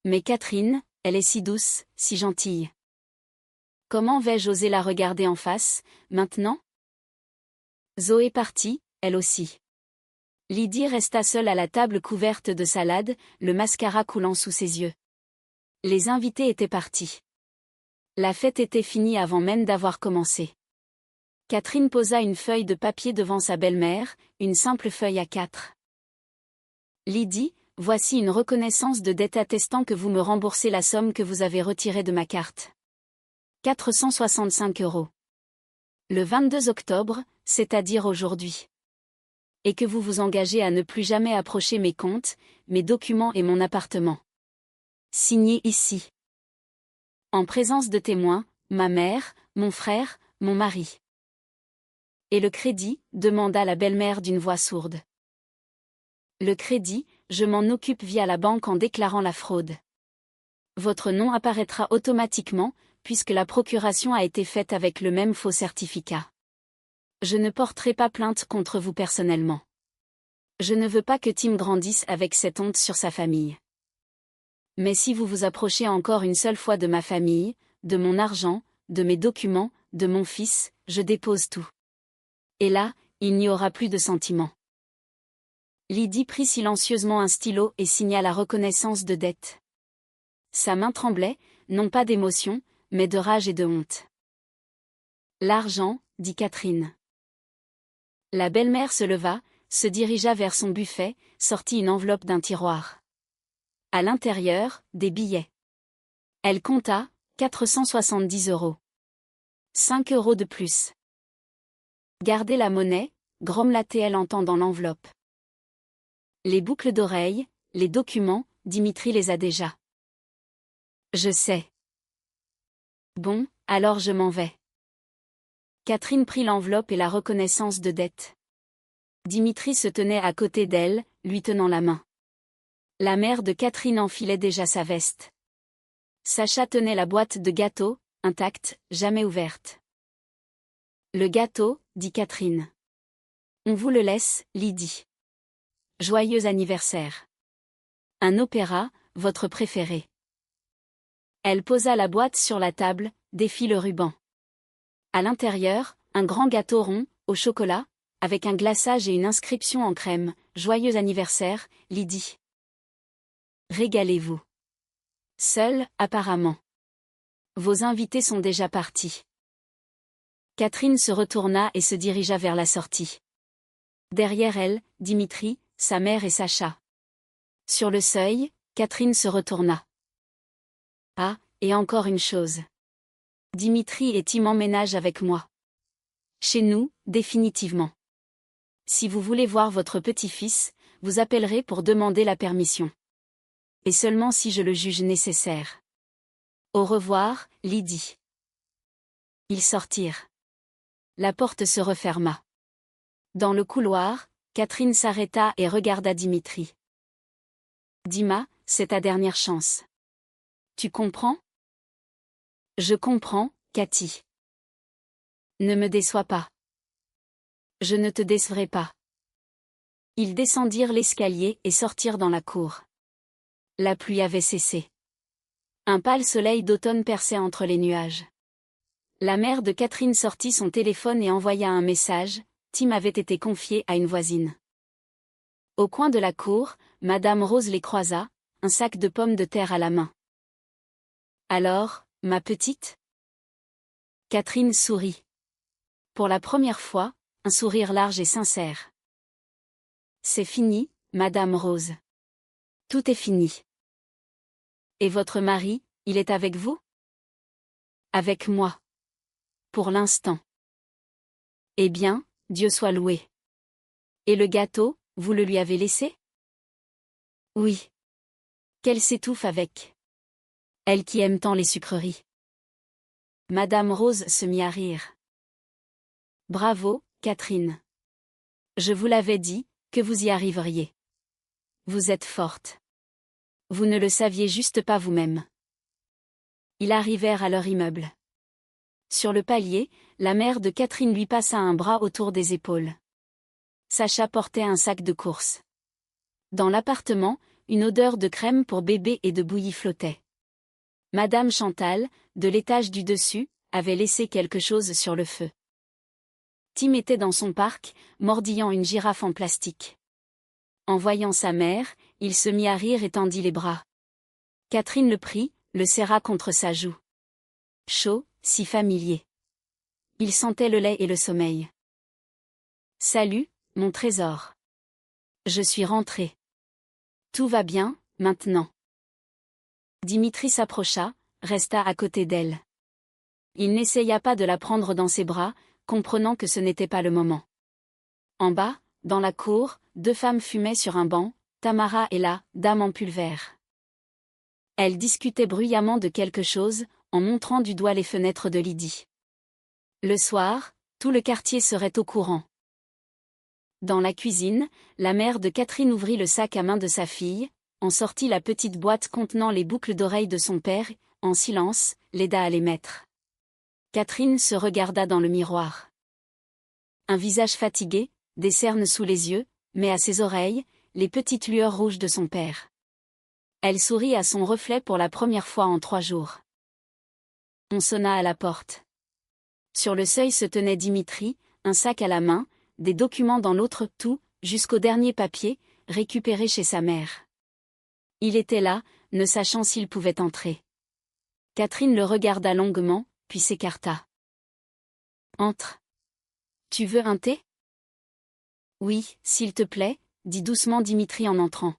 Mais Catherine, elle est si douce, si gentille. Comment vais-je oser la regarder en face, maintenant? Zoé partit, elle aussi. Lydie resta seule à la table couverte de salade, le mascara coulant sous ses yeux. Les invités étaient partis. La fête était finie avant même d'avoir commencé. Catherine posa une feuille de papier devant sa belle-mère, une simple feuille A4. Lydie, voici une reconnaissance de dette attestant que vous me remboursez la somme que vous avez retirée de ma carte. 465 €. Le 22 octobre, c'est-à-dire aujourd'hui. Et que vous vous engagez à ne plus jamais approcher mes comptes, mes documents et mon appartement. Signé ici. En présence de témoins, ma mère, mon frère, mon mari. Et le crédit, demanda la belle-mère d'une voix sourde. Le crédit, je m'en occupe via la banque en déclarant la fraude. Votre nom apparaîtra automatiquement, puisque la procuration a été faite avec le même faux certificat. Je ne porterai pas plainte contre vous personnellement. Je ne veux pas que Tim grandisse avec cette honte sur sa famille. Mais si vous vous approchez encore une seule fois de ma famille, de mon argent, de mes documents, de mon fils, je dépose tout. Et là, il n'y aura plus de sentiments. Lydie prit silencieusement un stylo et signa la reconnaissance de dette. Sa main tremblait, non pas d'émotion, mais de rage et de honte. L'argent, dit Catherine. La belle-mère se leva, se dirigea vers son buffet, sortit une enveloppe d'un tiroir. À l'intérieur, des billets. Elle compta, 470 €. 5 € de plus. Gardez la monnaie, grommela-t-elle en tendant l'enveloppe. Les boucles d'oreilles, les documents, Dimitri les a déjà. Je sais. Bon, alors je m'en vais. Catherine prit l'enveloppe et la reconnaissance de dette. Dimitri se tenait à côté d'elle, lui tenant la main. La mère de Catherine enfilait déjà sa veste. Sacha tenait la boîte de gâteau, intacte, jamais ouverte. Le gâteau, dit Catherine. On vous le laisse, Lydie. Joyeux anniversaire. Un opéra, votre préféré. Elle posa la boîte sur la table, défit le ruban. À l'intérieur, un grand gâteau rond, au chocolat, avec un glaçage et une inscription en crème. Joyeux anniversaire, Lydie. Régalez-vous. Seul, apparemment. Vos invités sont déjà partis. Catherine se retourna et se dirigea vers la sortie. Derrière elle, Dimitri, sa mère et Sacha. Sur le seuil, Catherine se retourna. Ah, et encore une chose. Dimitri et Tim emménagent avec moi. Chez nous, définitivement. Si vous voulez voir votre petit-fils, vous appellerez pour demander la permission. Et seulement si je le juge nécessaire. Au revoir, Lydie. Ils sortirent. La porte se referma. Dans le couloir, Catherine s'arrêta et regarda Dimitri. Dima, c'est ta dernière chance. Tu comprends? Je comprends, Cathy. Ne me déçois pas. Je ne te décevrai pas. Ils descendirent l'escalier et sortirent dans la cour. La pluie avait cessé. Un pâle soleil d'automne perçait entre les nuages. La mère de Catherine sortit son téléphone et envoya un message. Tim avait été confié à une voisine. Au coin de la cour, Madame Rose les croisa, un sac de pommes de terre à la main. Alors, ma petite? Catherine sourit. Pour la première fois, un sourire large et sincère. C'est fini, Madame Rose. Tout est fini. Et votre mari, il est avec vous? Avec moi. Pour l'instant. Eh bien, Dieu soit loué. Et le gâteau, vous le lui avez laissé? Oui. Qu'elle s'étouffe avec. Elle qui aime tant les sucreries. Madame Rose se mit à rire. Bravo, Catherine. Je vous l'avais dit, que vous y arriveriez. Vous êtes forte. Vous ne le saviez juste pas vous-même. Ils arrivèrent à leur immeuble. Sur le palier, la mère de Catherine lui passa un bras autour des épaules. Sacha portait un sac de course. Dans l'appartement, une odeur de crème pour bébé et de bouillie flottait. Madame Chantal, de l'étage du dessus, avait laissé quelque chose sur le feu. Tim était dans son parc, mordillant une girafe en plastique. En voyant sa mère, il se mit à rire et tendit les bras. Catherine le prit, le serra contre sa joue. Chaud, si familier. Il sentait le lait et le sommeil. Salut, mon trésor. Je suis rentré. Tout va bien, maintenant. Dimitri s'approcha, resta à côté d'elle. Il n'essaya pas de la prendre dans ses bras, comprenant que ce n'était pas le moment. En bas, dans la cour, deux femmes fumaient sur un banc, Tamara et la dame en pulvère. Elles discutaient bruyamment de quelque chose, en montrant du doigt les fenêtres de Lydie. Le soir, tout le quartier serait au courant. Dans la cuisine, la mère de Catherine ouvrit le sac à main de sa fille, en sortit la petite boîte contenant les boucles d'oreilles de son père, en silence, l'aida à les mettre. Catherine se regarda dans le miroir. Un visage fatigué, des cernes sous les yeux, mais à ses oreilles, les petites lueurs rouges de son père. Elle sourit à son reflet pour la première fois en 3 jours. On sonna à la porte. Sur le seuil se tenait Dimitri, un sac à la main, des documents dans l'autre, tout, jusqu'au dernier papier, récupéré chez sa mère. Il était là, ne sachant s'il pouvait entrer. Catherine le regarda longuement, puis s'écarta. « Entre. Tu veux un thé ? » « Oui, s'il te plaît, » dit doucement Dimitri en entrant.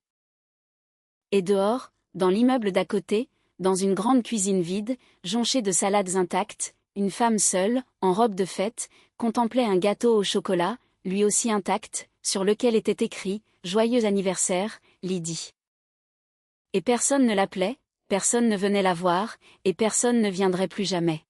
Et dehors, dans l'immeuble d'à côté, dans une grande cuisine vide, jonchée de salades intactes, une femme seule, en robe de fête, contemplait un gâteau au chocolat, lui aussi intact, sur lequel était écrit « Joyeux anniversaire, Lydie ». Et personne ne l'appelait, personne ne venait la voir, et personne ne viendrait plus jamais.